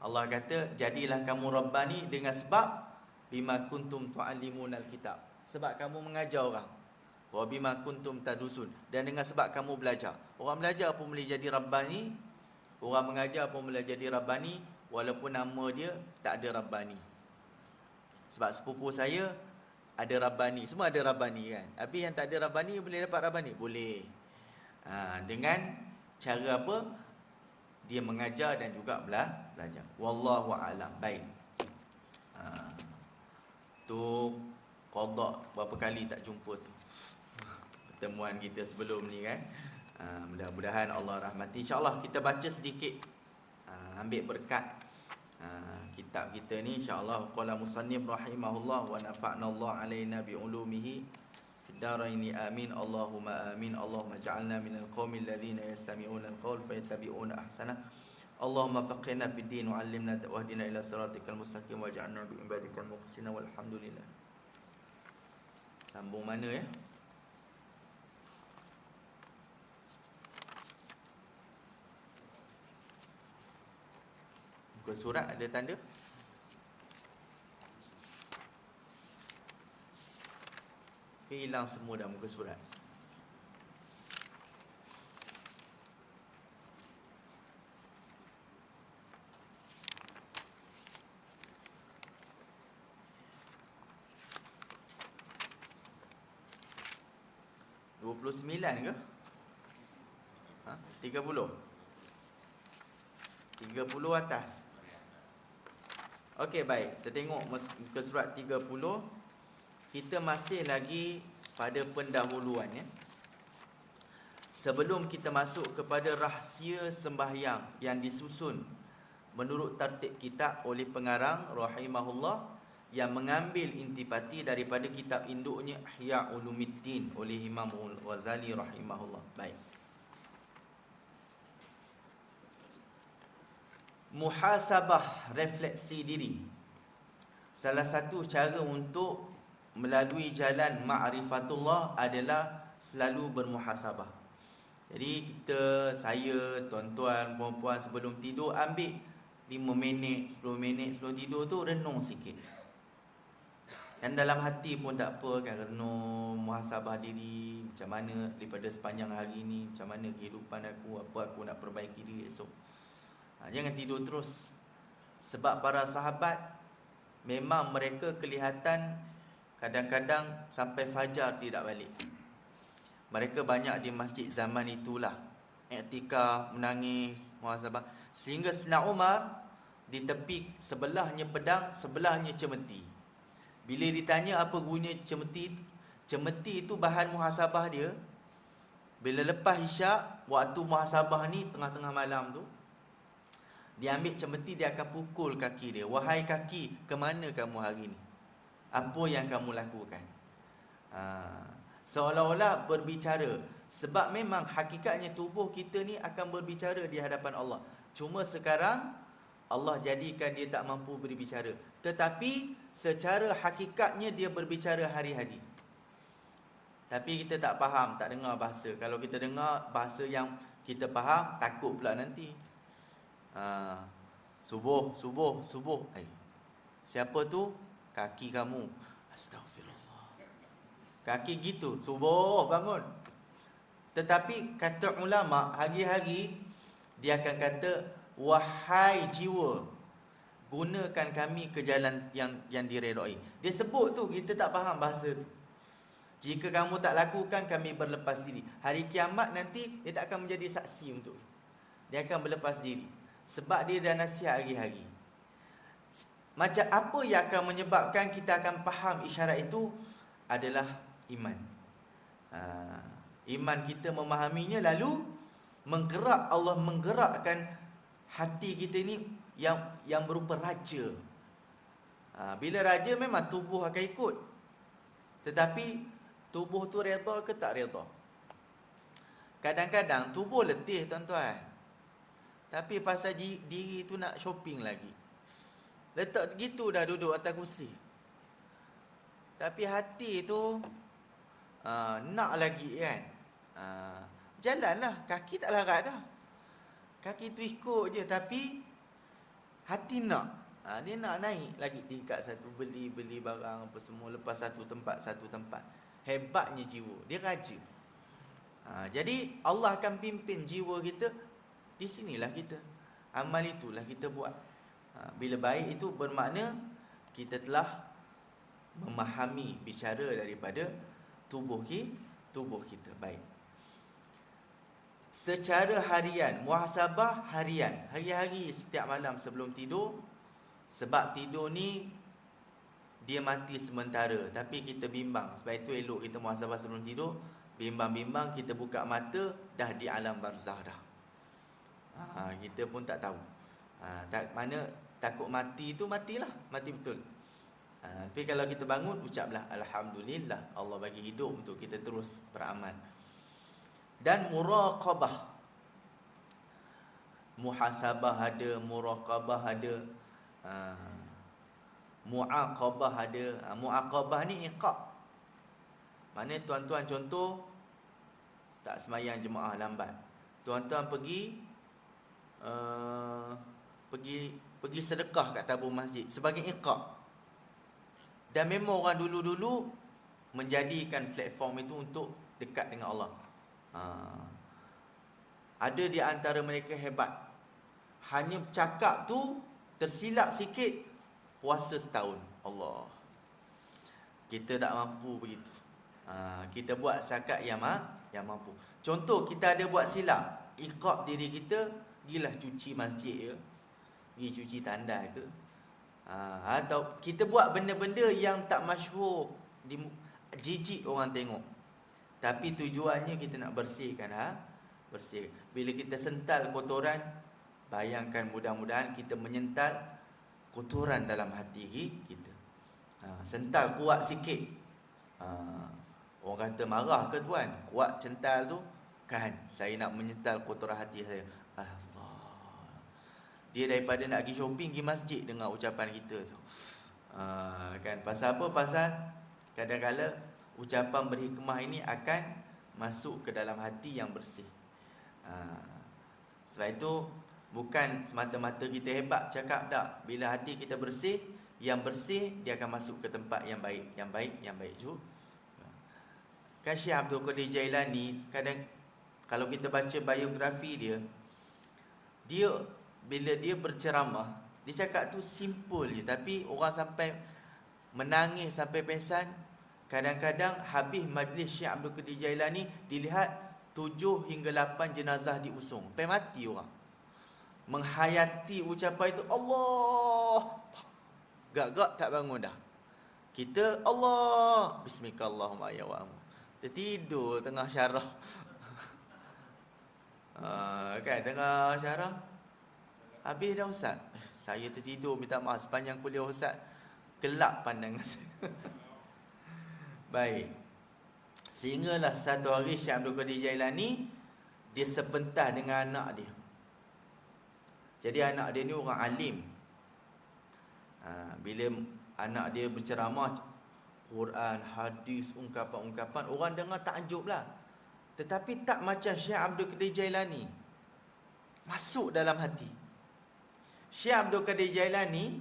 Allah kata jadilah kamu Rabbani dengan sebab bima kuntum tu'allimunal kitab, sebab kamu mengajar orang. Wa bima kuntum tadusun, dan dengan sebab kamu belajar. Orang belajar pun boleh jadi Rabbani, Orang mengajar pun boleh jadi Rabbani walaupun nama dia tak ada Rabbani. Sebab sepupu saya ada Rabbani, semua ada Rabbani kan. Tapi yang tak ada Rabbani boleh dapat Rabbani? Boleh. Dengan cara apa? Dia mengajar dan juga belajar. Wallahu a'lam. Baik. Tu qada berapa kali tak jumpa tu. Pertemuan kita sebelum ni kan. Mudah-mudahan Allah rahmati. InsyaAllah kita baca sedikit, ambil berkat kitab kita ni insya-Allah. Qala musannif rahimahullah wa nafa'na Allah alaina bi ulumihi fid daraini amin. Allahumma amin. Allahumma ja'alna minal qaumil ladzina yastami'una al-qaul fayattabi'una ahsana. Allahumma faqihna fid din wa 'allimna wahdina ila siratikal mustaqim waj'alna bi ibadikal mukhlisina walhamdulillah. Sambung mana ya? Muka surat ada tanda? Hilang semua dah muka surat. $29 ke? 30 atas. Okey, baik. Kita tengok muka surat 30. Kita masih lagi pada pendahuluan ya. Sebelum kita masuk kepada rahsia sembahyang yang disusun menurut tertib kitab oleh pengarang rahimahullah, yang mengambil intipati daripada kitab induknya Ihya Ulumuddin oleh Imam Ghazali rahimahullah. Baik. Muhasabah, refleksi diri. Salah satu cara untuk melalui jalan ma'rifatullah adalah selalu bermuhasabah. Jadi saya, tuan-tuan, puan-puan sebelum tidur ambil 5 minit, 10 minit sebelum tidur tu renung sikit. Dan dalam hati pun tak apa kan, renung, muhasabah diri, macam mana daripada sepanjang hari ni, macam mana kehidupan aku, apa aku nak perbaiki diri esok. Jangan tidur terus. Sebab para sahabat memang mereka kelihatan kadang-kadang sampai fajar tidak balik. Mereka banyak di masjid zaman itulah, iktikaf, menangis, muhasabah. Sehingga Sayyidina Umar di tepi sebelahnya pedang, sebelahnya cemeti. Bila ditanya apa guna cemeti, cemeti itu bahan muhasabah dia. Bila lepas isyak, waktu muhasabah ni tengah-tengah malam tu, dia ambil cemeti, dia akan pukul kaki dia. Wahai kaki, ke mana kamu hari ni? Apa yang kamu lakukan? Seolah-olah berbicara. Sebab memang hakikatnya tubuh kita ni akan berbicara di hadapan Allah. Cuma sekarang Allah jadikan dia tak mampu berbicara. Tetapi secara hakikatnya dia berbicara hari-hari. Tapi kita tak faham, tak dengar bahasa. Kalau kita dengar bahasa yang kita faham, takut pula nanti. Subuh. Siapa tu? Kaki kamu. Astagfirullah. Kaki gitu, subuh bangun. Tetapi kata ulama, hari-hari dia akan kata, wahai jiwa, gunakan kami ke jalan yang diredai. Dia sebut tu, kita tak faham bahasa tu. Jika kamu tak lakukan, kami berlepas diri. Hari kiamat nanti dia tak akan menjadi saksi untuk. Dia akan berlepas diri. Sebab dia dah nasihat hari-hari. Macam apa yang akan menyebabkan kita akan faham isyarat itu adalah iman. Iman kita memahaminya, lalu Allah menggerakkan hati kita ni yang berupa raja. Bila raja memang tubuh akan ikut. Tetapi tubuh tu redha ke tak redha? Kadang-kadang tubuh letih tuan-tuan. Tapi pasal diri tu nak shopping lagi. Letak gitu dah duduk atas kursi. Tapi hati tu nak lagi kan. Jalanlah, kaki tak larat dah. Kaki tu ikut je, tapi hati nak. Dia nak naik lagi tingkat satu, beli barang apa semua, lepas satu tempat. Hebatnya jiwa, dia raja. Jadi Allah akan pimpin jiwa kita Di sinilah kita. Amal itulah kita buat. Bila baik itu bermakna kita telah memahami bicara daripada tubuh kita. Baik. Secara harian, muhasabah harian, hari-hari setiap malam sebelum tidur. Sebab tidur ni dia mati sementara, tapi kita bimbang. Sebab itu elok kita muhasabah sebelum tidur. Bimbang-bimbang kita buka mata dah di alam barzah dah. Kita pun tak tahu. Mana takut mati tu matilah, mati betul. Tapi kalau kita bangun, ucaplah alhamdulillah Allah bagi hidup untuk kita terus beramal. Dan muraqabah, muhasabah ada, muraqabah ada, muaqabah ada. Muaqabah ni iqab. Mana tuan-tuan contoh tak semayang jemaah lambat, tuan-tuan pergi sedekah kat tabung masjid sebagai iqab. Dan memang orang dulu-dulu menjadikan platform itu untuk dekat dengan Allah. Ada di antara mereka hebat, hanya cakap tu tersilap sikit, puasa setahun. Allah, kita tak mampu begitu. Kita buat zakat yang mampu. Contoh kita ada buat silap, iqab diri kita, gilah cuci masjid ke, pergi cuci tandai ke, atau kita buat benda-benda yang tak masyhur, jijik orang tengok, tapi tujuannya kita nak bersihkan bersih. Bila kita sental kotoran, bayangkan mudah-mudahan kita menyental kotoran dalam hati kita. Sental kuat sikit. Orang kata marah ke tuan? Kuat cental tu kan, saya nak menyental kotoran hati saya. Allah, dia daripada nak pergi shopping, pergi masjid dengar ucapan kita tu. Kan, pasal apa? Pasal kadang-kadang ucapan berhikmah ini akan masuk ke dalam hati yang bersih. Sebab itu bukan semata-mata kita hebat cakap, tak. Bila hati kita bersih, yang bersih dia akan masuk ke tempat yang baik, yang baik juga. Kan Syekh Abdul Qadir Jailani, kadang kalau kita baca biografi dia bila dia berceramah, dia cakap tu simple je, tapi orang sampai menangis, sampai pingsan. Kadang-kadang habis majlis Syekh Abdul Qadir Jailani, dilihat 7 hingga 8 jenazah diusung, sampai mati orang. Menghayati ucapan itu, Allah, gak-gak tak bangun dah. Kita Allah, bismillahirrahmanirrahim, ya wa, tertidur tengah syarah. Kan tengah syarah, habis dah ustaz, saya tertidur, minta maaf, sepanjang kuliah ustaz gelap pandangan saya. Baik. Sehinggalah satu hari Syekh Abdul Qadir Jailani dia sepentas dengan anak dia. Jadi anak dia ni orang alim. Bila anak dia berceramah Quran, hadis, ungkapan-ungkapan, orang dengar takjublah. Tetapi tak macam Syekh Abdul Qadir Jailani, masuk dalam hati. Syekh Abdul Qadir Jailani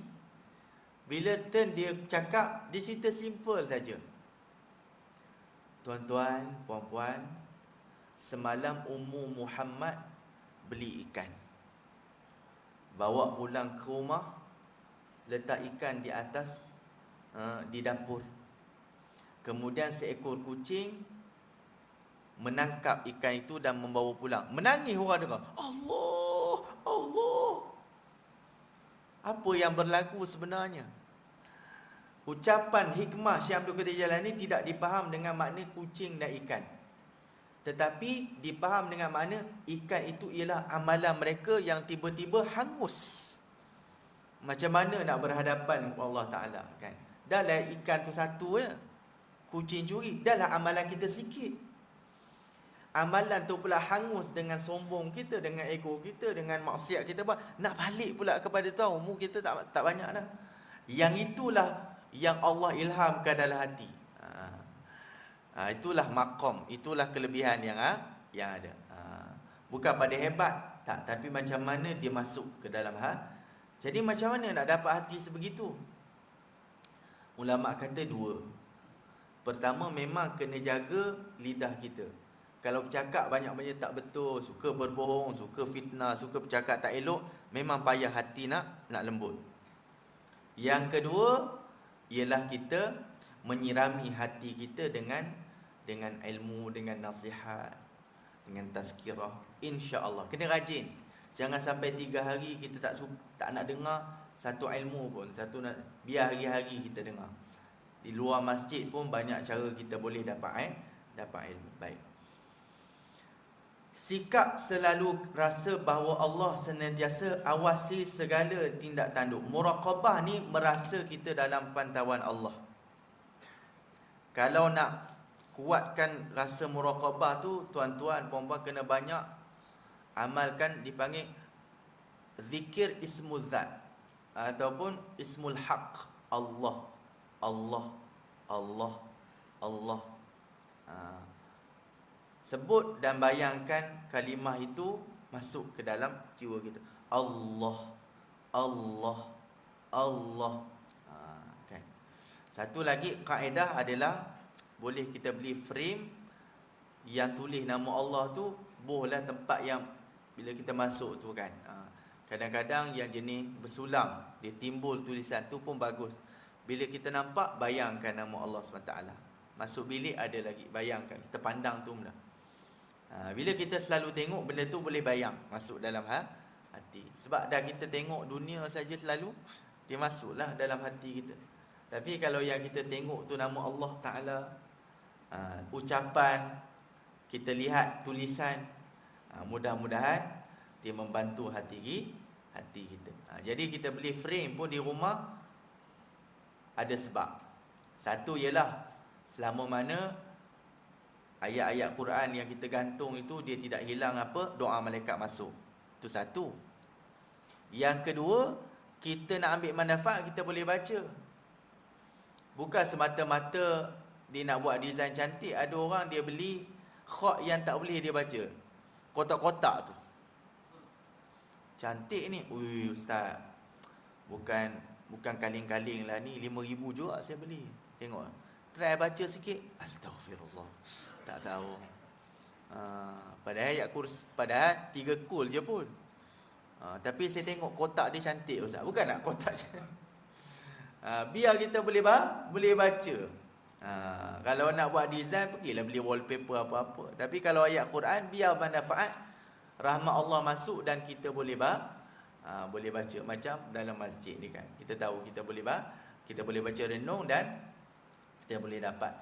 bila turn dia cakap, dia cerita simple saja. Tuan-tuan, puan-puan, semalam Ummu Muhammad beli ikan, bawa pulang ke rumah, letak ikan di atas di dapur. Kemudian seekor kucing menangkap ikan itu dan membawa pulang. Menangis orang dengar. Allah, Allah. Apa yang berlaku sebenarnya? Ucapan hikmah Syekh Abdul Qadir Jailani tidak dipaham dengan makna kucing dan ikan, tetapi dipaham dengan makna ikan itu ialah amalan mereka yang tiba-tiba hangus. Macam mana nak berhadapan dengan Allah Ta'ala, kan? Dah lah ikan tu satu je, kucing curi, dah lah amalan kita sikit. Amalan tu pula hangus dengan sombong kita, dengan ego kita, dengan maksiat kita buat. Nak balik pula kepada Tuhan, umur kita tak banyak dah. Yang itulah yang Allah ilhamkan dalam hati. Itulah makom, itulah kelebihan yang ada. Bukan pada hebat, tak, tapi macam mana dia masuk ke dalam hati. Jadi macam mana nak dapat hati sebegitu? Ulama kata dua. Pertama, memang kena jaga lidah kita. Kalau bercakap banyak-banyak tak betul, suka berbohong, suka fitnah, suka bercakap tak elok, memang payah hati nak lembut. Yang kedua ialah kita menyirami hati kita dengan ilmu, dengan nasihat, dengan tazkirah. Insya-Allah kena rajin. Jangan sampai 3 hari kita tak nak dengar satu ilmu pun, biar hari-hari kita dengar. Di luar masjid pun banyak cara kita boleh dapat ilmu. Baik. Sikap selalu rasa bahawa Allah senantiasa awasi segala tindak tanduk. Muraqabah ni merasa kita dalam pantauan Allah. Kalau nak kuatkan rasa muraqabah tu, tuan-tuan, puan-puan kena banyak amalkan dipanggil zikir ismul zat ataupun ismul haq. Allah, Allah, Allah, Allah. Sebut dan bayangkan kalimah itu masuk ke dalam jiwa kita. Allah, Allah, Allah. Kan? Satu lagi kaedah adalah boleh kita beli frame yang tulis nama Allah tu, bolehlah tempat yang bila kita masuk tu kan. Kadang-kadang yang jenis bersulam, dia timbul tulisan tu pun bagus. Bila kita nampak, bayangkan nama Allah SWT. Masuk bilik ada lagi, bayangkan. Kita pandang tu mula. Bila kita selalu tengok, benda tu boleh bayang masuk dalam hati. Sebab dah kita tengok dunia saja selalu, dia masuklah dalam hati kita. Tapi kalau yang kita tengok tu nama Allah Ta'ala, ucapan, kita lihat tulisan, mudah-mudahan dia membantu hati kita. Jadi kita beli frame pun di rumah ada sebab. Satu ialah selama mana ayat-ayat Quran yang kita gantung itu dia tidak hilang doa malaikat masuk. Itu satu. Yang kedua, kita nak ambil manfaat, kita boleh baca. Bukan semata-mata dia nak buat design cantik. Ada orang dia beli khat yang tak boleh dia baca, kotak-kotak tu. Cantik ni. Ui ustaz, bukan kaling-kaling lah ni, 5,000 juga saya beli. Tengok, try baca sikit. Astaghfirullah, tak tahu. Padahal 3 kul je pun. Tapi saya tengok kotak dia cantik ustaz. Bukan nak kotak je. Biar kita boleh baca. Kalau nak buat design, pergilah beli wallpaper apa-apa. Tapi kalau ayat Quran, biar manfaat, rahmat Allah masuk dan kita boleh baca. Macam dalam masjid ni kan, kita tahu kita boleh baca renung dan kita boleh dapat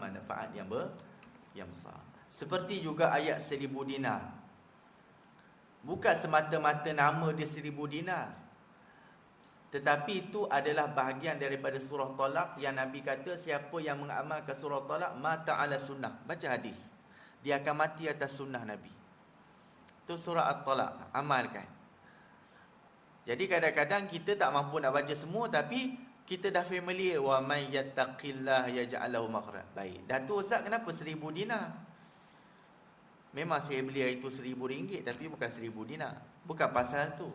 manfaat yang besar. Seperti juga ayat 1,000 dinar. Bukan semata-mata nama dia 1,000 dinar, tetapi itu adalah bahagian daripada surah Talaq yang Nabi kata siapa yang mengamalkan surah Talaq mata ala sunnah. Baca hadis, dia akan mati atas sunnah Nabi. Itu surah At-Talaq, amalkan. Jadi kadang-kadang kita tak mampu nak baca semua, tapi kita dah familiar. Wa may yattaqillah yaj'al lahu makhraja. Baik. Datuk Ustaz, kenapa 1,000 dinar? Memang saya beli itu RM1,000, tapi bukan 1,000 dinar. Bukan pasal tu.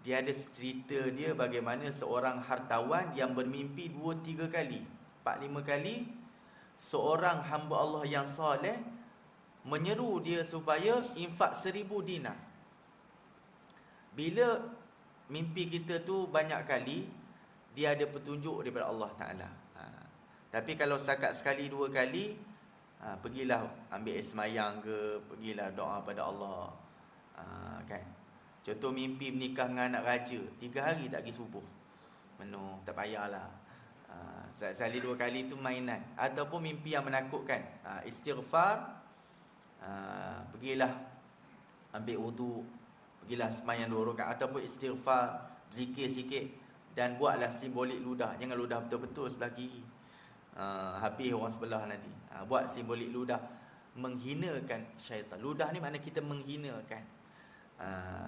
Dia ada cerita dia bagaimana seorang hartawan yang bermimpi 2-3 kali, 4-5 kali, seorang hamba Allah yang soleh menyeru dia supaya infak 1,000 dinar. Bila mimpi kita tu banyak kali, dia ada petunjuk daripada Allah Ta'ala. Tapi kalau setakat sekali 2 kali, pergilah ambil semayang ke, pergilah doa pada Allah. Kan? Contoh mimpi menikah dengan anak raja, 3 hari tak pergi subuh, penuh, tak payahlah. Sekali 2 kali tu mainan. Ataupun mimpi yang menakutkan, istighfar, pergilah ambil wudu, pergilah semayang 2 rakaat, ataupun istighfar, zikir sikit, dan buatlah simbolik ludah. Jangan ludah betul-betul sebelah kiri, habis orang sebelah nanti. Buat simbolik ludah, menghinakan syaitan. Ludah ni makna kita menghinakan.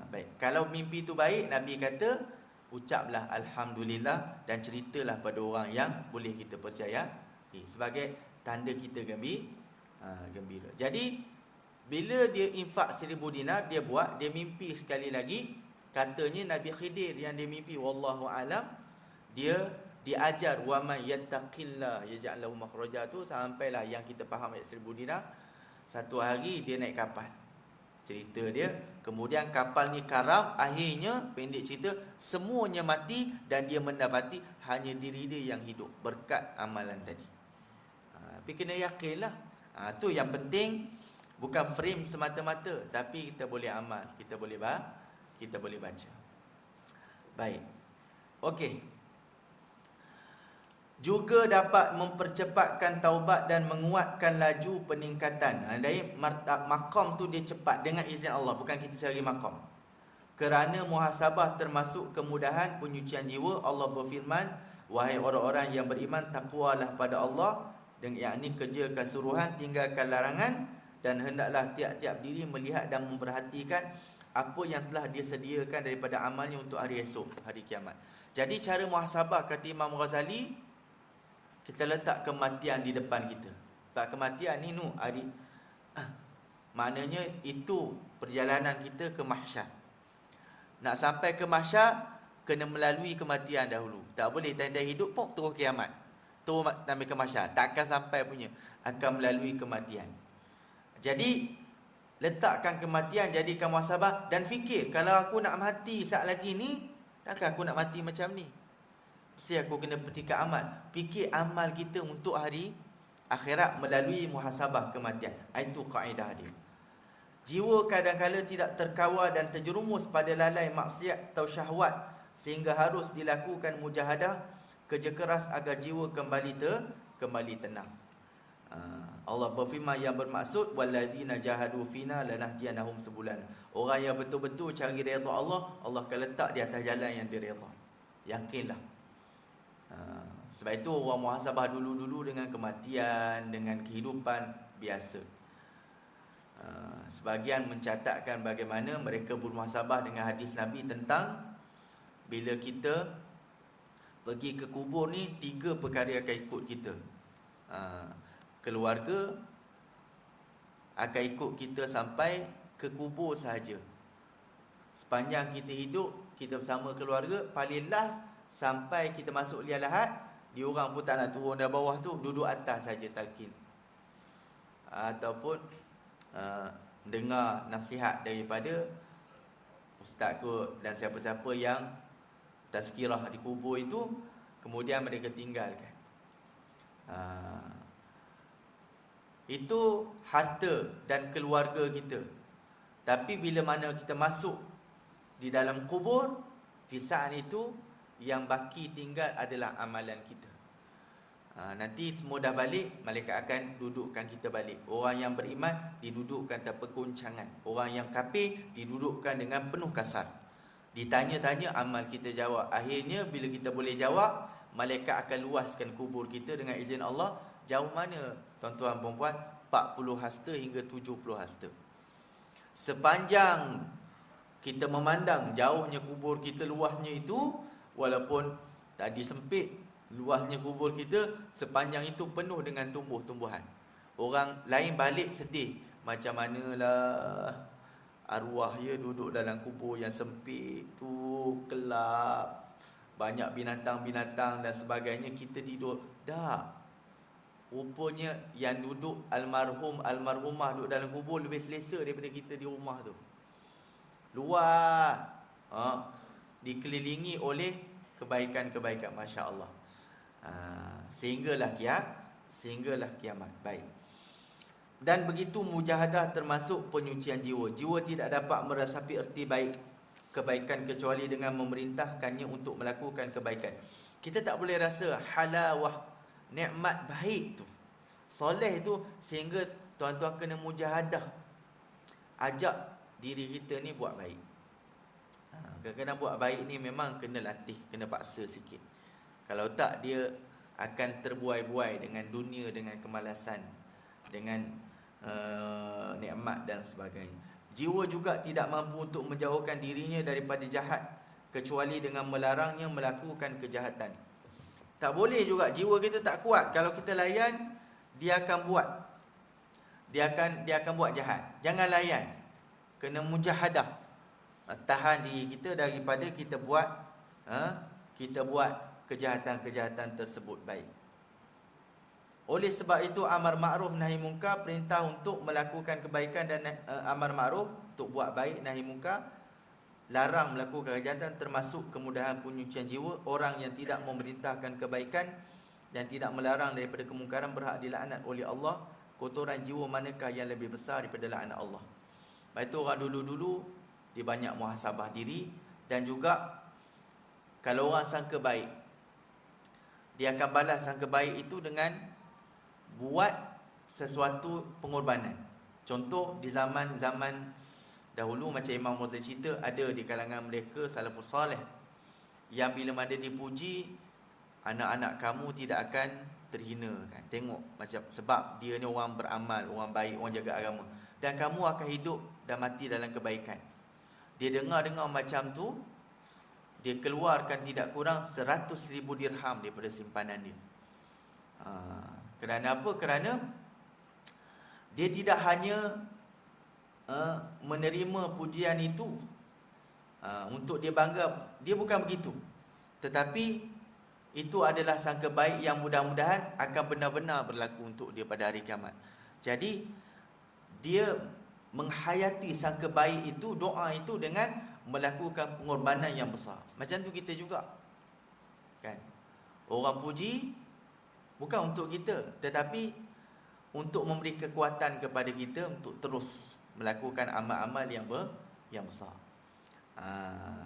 Baik. Kalau mimpi tu baik, Nabi kata ucaplah alhamdulillah dan ceritalah pada orang yang boleh kita percaya, sebagai tanda kita gembira. Jadi bila dia infak 1,000 dinar, dia mimpi sekali lagi. Katanya Nabi Khidir yang dia mimpi, wallahu alam, dia diajar wa may yattaqillah yaj'al lahu makhraja tu, sampailah yang kita faham ayat 1,000 dinar. Satu hari dia naik kapal. Cerita dia, kemudian kapal ni karam, akhirnya pendek cerita semuanya mati dan dia mendapati hanya diri dia yang hidup berkat amalan tadi. Tapi kena yakinlah. Tu yang penting, bukan frame semata-mata, tapi kita boleh amal, kita boleh baca. Baik. Okey. Juga dapat mempercepatkan taubat dan menguatkan laju peningkatan. Dari maqam tu dia cepat dengan izin Allah, bukan kita cari maqam. Kerana muhasabah termasuk kemudahan penyucian jiwa. Allah berfirman, wahai orang-orang yang beriman, takwalah pada Allah, dan yakni kerjakan suruhan, tinggalkan larangan, dan hendaklah tiap-tiap diri melihat dan memperhatikan apa yang telah dia sediakan daripada amalnya untuk hari esok, hari kiamat. Jadi cara muhasabah, kata Imam Ghazali, kita letak kematian di depan kita. Tak, kematian ni hari maknanya itu perjalanan kita ke mahsyar. Nak sampai ke mahsyar kena melalui kematian dahulu. Tak boleh tanda hidup pun terus kiamat, terus sampai ke mahsyar. Takkan sampai punya, akan melalui kematian. Jadi letakkan kematian, jadikan muhasabah dan fikir, kalau aku nak mati saat lagi ni, takkan aku nak mati macam ni. Mesti aku kena petikan amal. Fikir amal kita untuk hari akhirat melalui muhasabah kematian. Itu kaedah dia. Jiwa kadang-kala tidak terkawal dan terjerumus pada lalai maksiat atau syahwat, sehingga harus dilakukan mujahadah, kerja keras agar jiwa kembali tenang. Allah berfirman yang bermaksud, walladzina jahadu fina lanahdiyannahum sebulan. Orang yang betul-betul cari redha Allah, Allah akan letak di atas jalan yang diredha. Yakinlah. Sebab itu orang muhasabah dulu-dulu dengan kematian, dengan kehidupan biasa. Sebagian mencatatkan bagaimana mereka bermuhasabah dengan hadis Nabi tentang bila kita pergi ke kubur ni, 3 perkara akan ikut kita. Keluarga akan ikut kita sampai ke kubur sahaja. Sepanjang kita hidup, kita bersama keluarga. Paling last, sampai kita masuk liang lahat, dia orang pun tak nak turun dari bawah tu, duduk atas saja talqin. Ataupun dengar nasihat daripada ustaz kot dan siapa-siapa yang tazkirah di kubur itu, kemudian mereka tinggalkan. Itu harta dan keluarga kita. Tapi bila mana kita masuk di dalam kubur, di saat itu yang baki tinggal adalah amalan kita. Nanti semua dah balik, malaikat akan dudukkan kita balik. Orang yang beriman didudukkan tanpa goncangan. Orang yang kafir didudukkan dengan penuh kasar. Ditanya-tanya, amal kita jawab. Akhirnya bila kita boleh jawab, malaikat akan luaskan kubur kita dengan izin Allah. Jauh mana tuan-tuan perempuan? 40 hasta hingga 70 hasta. Sepanjang kita memandang jauhnya kubur kita, luasnya itu, walaupun tadi sempit luasnya kubur kita, sepanjang itu penuh dengan tumbuh-tumbuhan. Orang lain balik sedih, macam manalah arwah dia duduk dalam kubur yang sempit tu, gelap, banyak binatang-binatang dan sebagainya, kita tidur. Tak, rupanya yang duduk almarhumah duduk dalam kubur lebih selesa daripada kita di rumah tu. Luas, dikelilingi oleh kebaikan-kebaikan, Masya Allah. Sehinggalah kiamat. Baik. Dan begitu mujahadah termasuk penyucian jiwa. Jiwa tidak dapat merasapi erti baik kebaikan kecuali dengan memerintahkannya untuk melakukan kebaikan. Kita tak boleh rasa halawah nikmat baik tu, soleh tu, sehingga tuan-tuan kena mujahadah, ajak diri kita ni buat baik. Kadang-kadang buat baik ni memang kena latih, kena paksa sikit. Kalau tak, dia akan terbuai-buai dengan dunia, dengan kemalasan, dengan nikmat dan sebagainya. Jiwa juga tidak mampu untuk menjauhkan dirinya daripada jahat kecuali dengan melarangnya melakukan kejahatan. Tak boleh juga, jiwa kita tak kuat. Kalau kita layan, dia akan buat. Dia akan buat jahat. Jangan layan. Kena mujahadah. Tahan diri kita daripada kita buat kejahatan-kejahatan tersebut. Baik. Oleh sebab itu amar ma'ruf nahi munkar, perintah untuk melakukan kebaikan dan amar ma'ruf untuk buat baik, nahi munkar, larang melakukan kejahatan, termasuk kemudahan penyucian jiwa. Orang yang tidak memerintahkan kebaikan dan tidak melarang daripada kemungkaran berhak dilaknat oleh Allah. Kotoran jiwa manakah yang lebih besar daripada laknat Allah? Baik, itu orang dulu-dulu dia banyak muhasabah diri. Dan juga kalau orang sangka baik, dia akan balas sangka baik itu dengan buat sesuatu pengorbanan. Contoh di zaman-zaman dahulu, macam Imam Ghazali cerita, ada di kalangan mereka salafus salih yang bila mana dipuji, anak-anak kamu tidak akan terhina kan. Tengok macam, sebab dia ni orang beramal, orang baik, orang jaga agama, dan kamu akan hidup dan mati dalam kebaikan. Dia dengar macam tu, dia keluarkan tidak kurang 100,000 dirham daripada simpanan dia. Kerana apa? Kerana dia tidak hanya menerima pujian itu untuk dia bangga. Dia bukan begitu. Tetapi itu adalah sangka baik yang mudah-mudahan akan benar-benar berlaku untuk dia pada hari kiamat. Jadi dia menghayati sangka baik itu, doa itu, dengan melakukan pengorbanan yang besar. Macam tu kita juga kan. Orang puji bukan untuk kita, tetapi untuk memberi kekuatan kepada kita untuk terus melakukan amal-amal yang besar.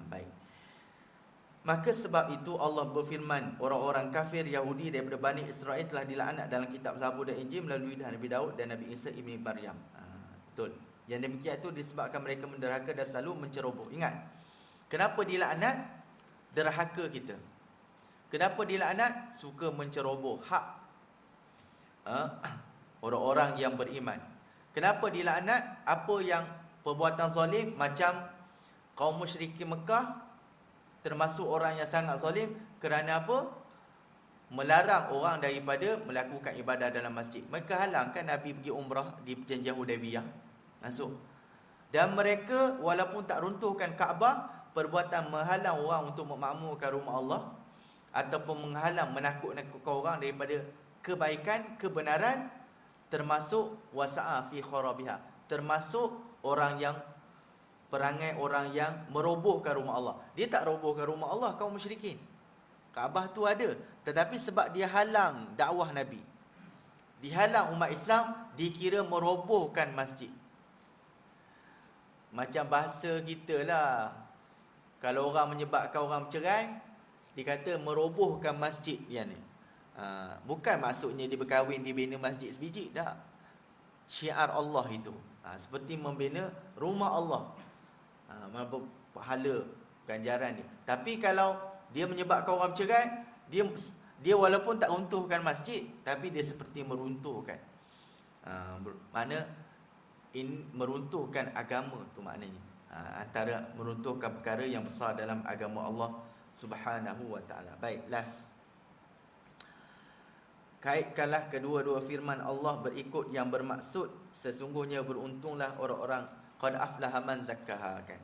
Baik. Maka sebab itu Allah berfirman, orang-orang kafir Yahudi daripada Bani Israel telah dilaknat dalam kitab Zabur dan Injil melalui Nabi Daud dan Nabi Isa ibn Maryam. Betul. Yang demikian itu disebabkan mereka menderhaka dan selalu menceroboh. Ingat, kenapa dilaknat? Derhaka kita. Kenapa dilaknat? Suka menceroboh hak orang-orang yang beriman. Kenapa dilaknat? Apa yang perbuatan zalim, macam kaum musyrikin Mekah, termasuk orang yang sangat zalim. Kerana apa? Melarang orang daripada melakukan ibadah dalam masjid. Mereka halangkan Nabi pergi umrah di perjanjian Hudaybiyah masuk. Dan mereka walaupun tak runtuhkan Kaabah, perbuatan menghalang orang untuk memakmurkan rumah Allah, ataupun menghalang, menakut-nakutkan orang daripada kebaikan, kebenaran, termasuk wasa'a fi kharabiha, termasuk orang yang perangai orang yang merobohkan rumah Allah. Dia tak robohkan rumah Allah, kaum musyrikin. Kaabah tu ada, tetapi sebab dia halang dakwah Nabi, dihalang umat Islam, dikira merobohkan masjid. Macam bahasa kita lah, kalau orang menyebabkan orang bercerai, dikata merobohkan masjid yang ni. Bukan maksudnya dia berkahwin, dia bina masjid sebiji, tak. Syiar Allah itu, seperti membina rumah Allah, pahala ganjaran dia. Tapi kalau dia menyebabkan orang bercerai, dia walaupun tak runtuhkan masjid, tapi dia seperti meruntuhkan, mana meruntuhkan agama tu maknanya. Antara meruntuhkan perkara yang besar dalam agama Allah Subhanahu wa ta'ala. Baik, last. Kaitkanlah kedua-dua firman Allah berikut yang bermaksud, sesungguhnya beruntunglah orang-orang qad aflaha man zakkaha, kan.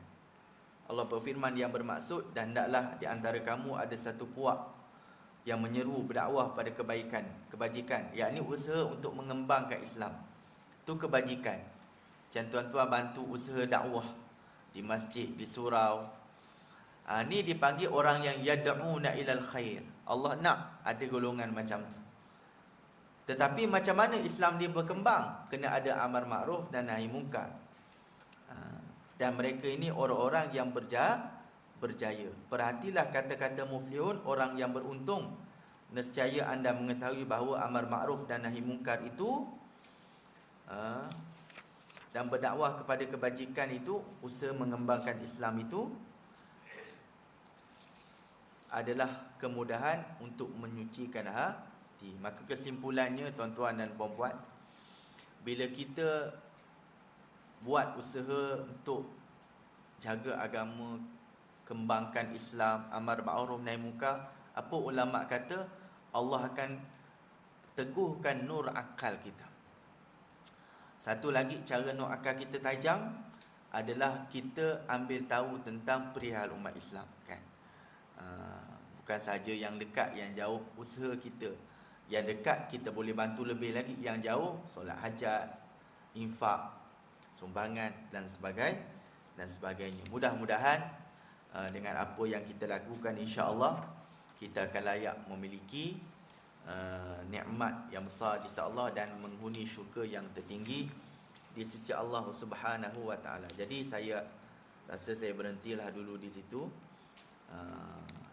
Allah berfirman yang bermaksud, dan hendaklah di antara kamu ada satu puak yang menyeru berdakwah pada kebaikan, kebajikan, yakni usaha untuk mengembangkan Islam. Itu kebajikan. Macam tuan-tuan bantu usaha dakwah di masjid, di surau. Ni dipanggil orang yang yad'una ilal khair. Allah nak ada golongan macam tu. Tetapi macam mana Islam dia berkembang? Kena ada amar ma'ruf dan nahi munkar. Dan mereka ini orang-orang yang berjaya. Perhatilah kata-kata muflihun, orang yang beruntung. Nescaya anda mengetahui bahawa amar ma'ruf dan nahi munkar itu, dan berdakwah kepada kebajikan itu, usaha mengembangkan Islam itu, adalah kemudahan untuk menyucikan hati. Maka kesimpulannya, tuan-tuan dan puan-puan, bila kita buat usaha untuk jaga agama, kembangkan Islam, amar ma'ruf nahi munkar, apa ulama kata? Allah akan teguhkan nur akal kita. Satu lagi cara nur akal kita tajam adalah kita ambil tahu tentang perihal umat Islam, kan. Bukan saja yang dekat, yang jauh, usaha kita Yang dekat kita boleh bantu lebih lagi. Yang jauh solat hajat, infak, sumbangan dan sebagainya. Mudah-mudahan dengan apa yang kita lakukan, insya-Allah kita akan layak memiliki nikmat yang besar di sisi Allah dan menghuni syurga yang tertinggi di sisi Allah Subhanahu wa taala. Jadi saya rasa saya berhentilah dulu di situ.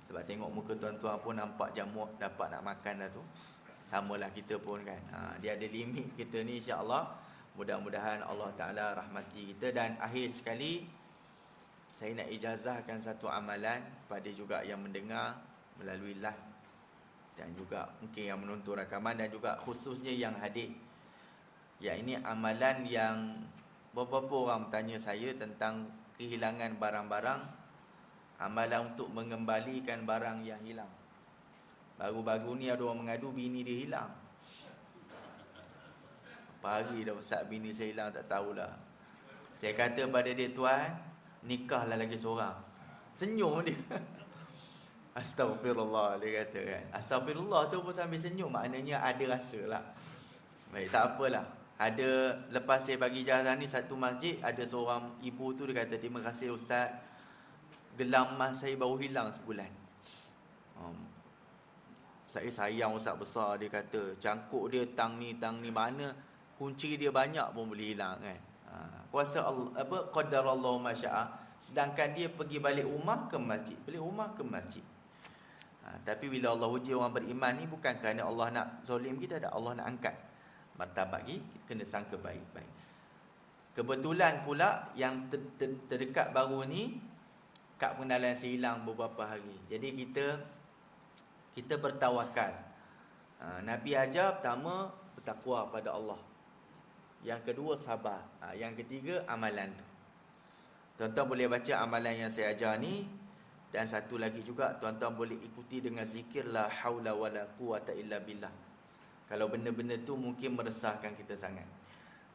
Sebab tengok muka tuan-tuan pun nampak jamuk dapat nak makan dah tu. Samalah kita pun kan. Dia ada limit kita ni, insya-Allah. Mudah-mudahan Allah Taala rahmati kita. Dan akhir sekali saya nak ijazahkan satu amalan pada juga yang mendengar melalui live dan juga mungkin yang menonton rakaman dan juga khususnya yang hadir. Ya, ini amalan yang beberapa orang bertanya saya tentang kehilangan barang-barang. Amalan untuk mengembalikan barang yang hilang. Baru-baru ni ada orang mengadu bini dia hilang. Apa hari dah Ustaz bini saya hilang tak tahulah. Saya kata pada dia, tuan, nikahlah lagi seorang. Senyum dia. Astaghfirullah, dia kata kan. Astaghfirullah tu pun sambil senyum, maknanya ada rasa lah. Baik, tak apalah. Ada, lepas saya bagi ijazah ni satu masjid, ada seorang ibu tu dia kata, terima kasih Ustaz, gelang emas saya baru hilang sebulan. Saya sayang Ustaz besar, dia kata. Cangkuk dia tang ni mana, kunci dia banyak pun boleh hilang kan. Kuasa Allah, qadarallahu ma syaa. Sedangkan dia pergi balik rumah ke masjid, balik rumah ke masjid. Tapi bila Allah uji orang beriman ni, bukan kerana Allah nak zalim kita, tak. Allah nak angkat martabat kita, kena sangka baik-baik. Kebetulan pula yang terdekat baru ni, kad pengenalan saya hilang beberapa hari. Jadi kita bertawakal. Nabi ajar pertama bertakwa pada Allah. Yang kedua sabar. Yang ketiga amalan tu. Tuan-tuan boleh baca amalan yang saya ajar ni. Dan satu lagi juga, tuan-tuan boleh ikuti dengan zikir la haula wala quwata illa billah. Kalau benda-benda tu mungkin meresahkan kita sangat.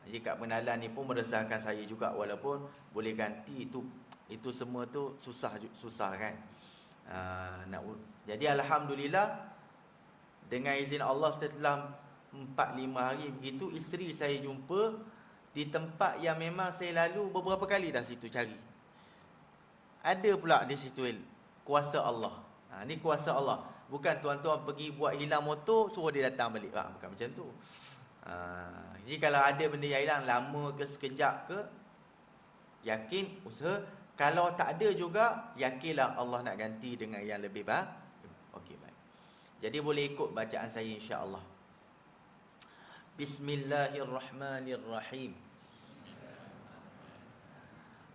Jadi kad pengenalan ni pun meresahkan saya juga, walaupun boleh ganti itu semua tu susah kan. Jadi alhamdulillah, dengan izin Allah setelah 4-5 hari begitu, isteri saya jumpa di tempat yang memang saya lalu beberapa kali dah situ cari. Ada pula di situ kuasa Allah. Ni kuasa Allah. Bukan tuan-tuan pergi buat hilang motor, suruh dia datang balik. Bukan macam tu. Jadi kalau ada benda yang hilang, lama ke sekejap ke, yakin usaha. Kalau tak ada juga, yakinlah Allah nak ganti dengan yang lebih baik. Okey, baik. Jadi boleh ikut bacaan saya, insya-Allah. Bismillahirrahmanirrahim.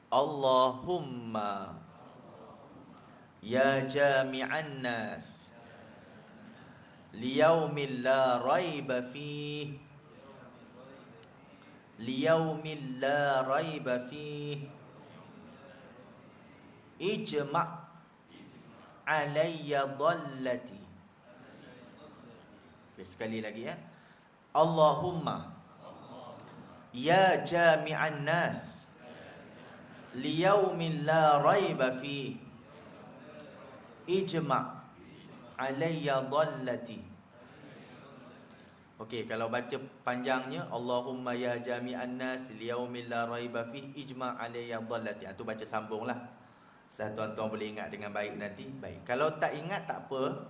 Allahumma ya jami'an nas liyaumin la raiba fih, liyaumin la raiba fih, ijma' alayya dhallati. Sekali lagi ya. Allahumma ya jami'an nas liyaumin la raiba fi, ijma' alayya dhallati. Okey, kalau baca panjangnya, Allahumma ya jami'an nas liyaumin la raiba fi, ijma' alayya dhallati. Itu baca sambunglah. Tuan-tuan boleh ingat dengan baik nanti. Baik. Kalau tak ingat tak apa.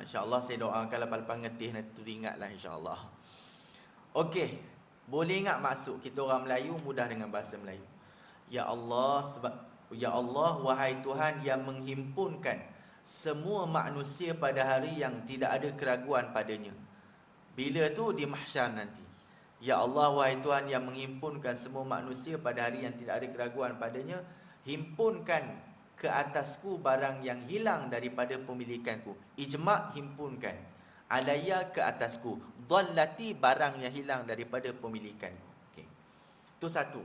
InsyaAllah saya doakan lepas-lepas ngetih nanti tu ingatlah, insyaAllah. Okey, boleh ingat maksud kita orang Melayu mudah dengan bahasa Melayu. Ya Allah, ya Allah, wahai Tuhan yang menghimpunkan semua manusia pada hari yang tidak ada keraguan padanya. Bila tu di mahsyar nanti. Ya Allah, wahai Tuhan yang menghimpunkan semua manusia pada hari yang tidak ada keraguan padanya, himpunkan ke atasku barang yang hilang daripada pemilikanku. Ijma' himpunkan. Alayya ke atasku. Dhallati barang yang hilang daripada pemilikanku. Okay. Itu satu.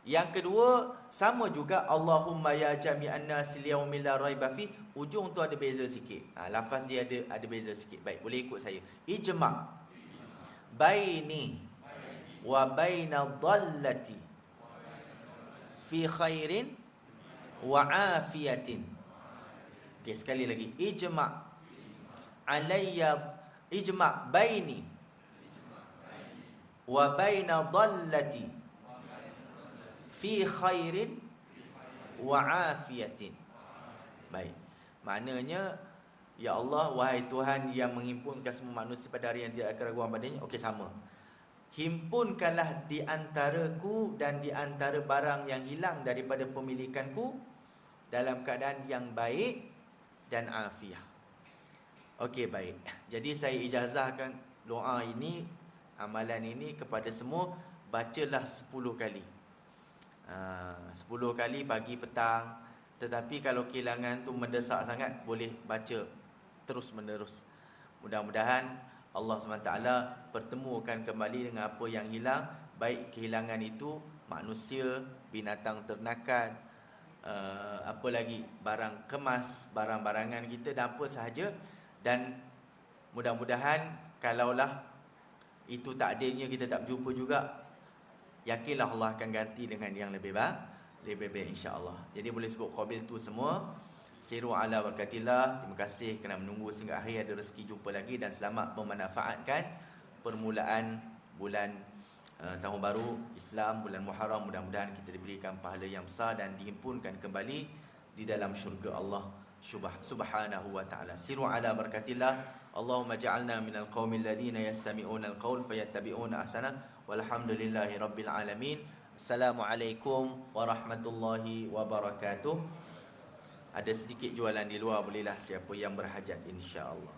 Yang kedua, sama juga Allahumma ya jami'an nas liyaumin la raiba fi. Ujung tu ada beza sikit. Lafaz dia ada beza sikit. Baik, boleh ikut saya. Ijma' baini wa baina dhallati fi khairin wa afiyatin. Okey, sekali lagi. Ijma' alayya ijma' baini wa baina dhallati fi khairin wa afiyatin. Baik. Maknanya, ya Allah, wahai Tuhan yang menghimpunkan semua manusia pada hari yang tidak ada keraguan padanya. Okey, sama. Himpunkanlah di antaraku dan di antara barang yang hilang daripada pemilikanku dalam keadaan yang baik dan afiah. Okey, baik. Jadi saya ijazahkan doa ini, amalan ini kepada semua. Bacalah 10 kali. 10 kali pagi, petang. Tetapi kalau kehilangan tu mendesak sangat, boleh baca terus menerus. Mudah-mudahan Allah SWT pertemukan kembali dengan apa yang hilang. Baik kehilangan itu manusia, binatang ternakan, apa lagi, barang kemas, barang-barangan kita dan apa sahaja. Dan mudah-mudahan kalaulah itu takdirnya kita tak berjumpa juga, yakinlah Allah akan ganti dengan yang lebih baik insya-Allah. Jadi boleh sebut qabil tu semua. Siru ala barakatillah. Terima kasih kerana menunggu sehingga akhir, ada rezeki jumpa lagi, dan selamat memanfaatkan permulaan bulan tahun baru Islam, bulan Muharram. Mudah-mudahan kita diberikan pahala yang besar dan dihimpunkan kembali di dalam syurga Allah subhanahu wa ta'ala. Siru ala barakatillah. Allahumma ja'alna minal qaumil ladina yastami'una al-qaul fayattabi'una ahsana. Walhamdulillahi rabbil alamin. Assalamualaikum warahmatullahi wabarakatuh. Ada sedikit jualan di luar, bolehlah siapa yang berhajat insya-Allah.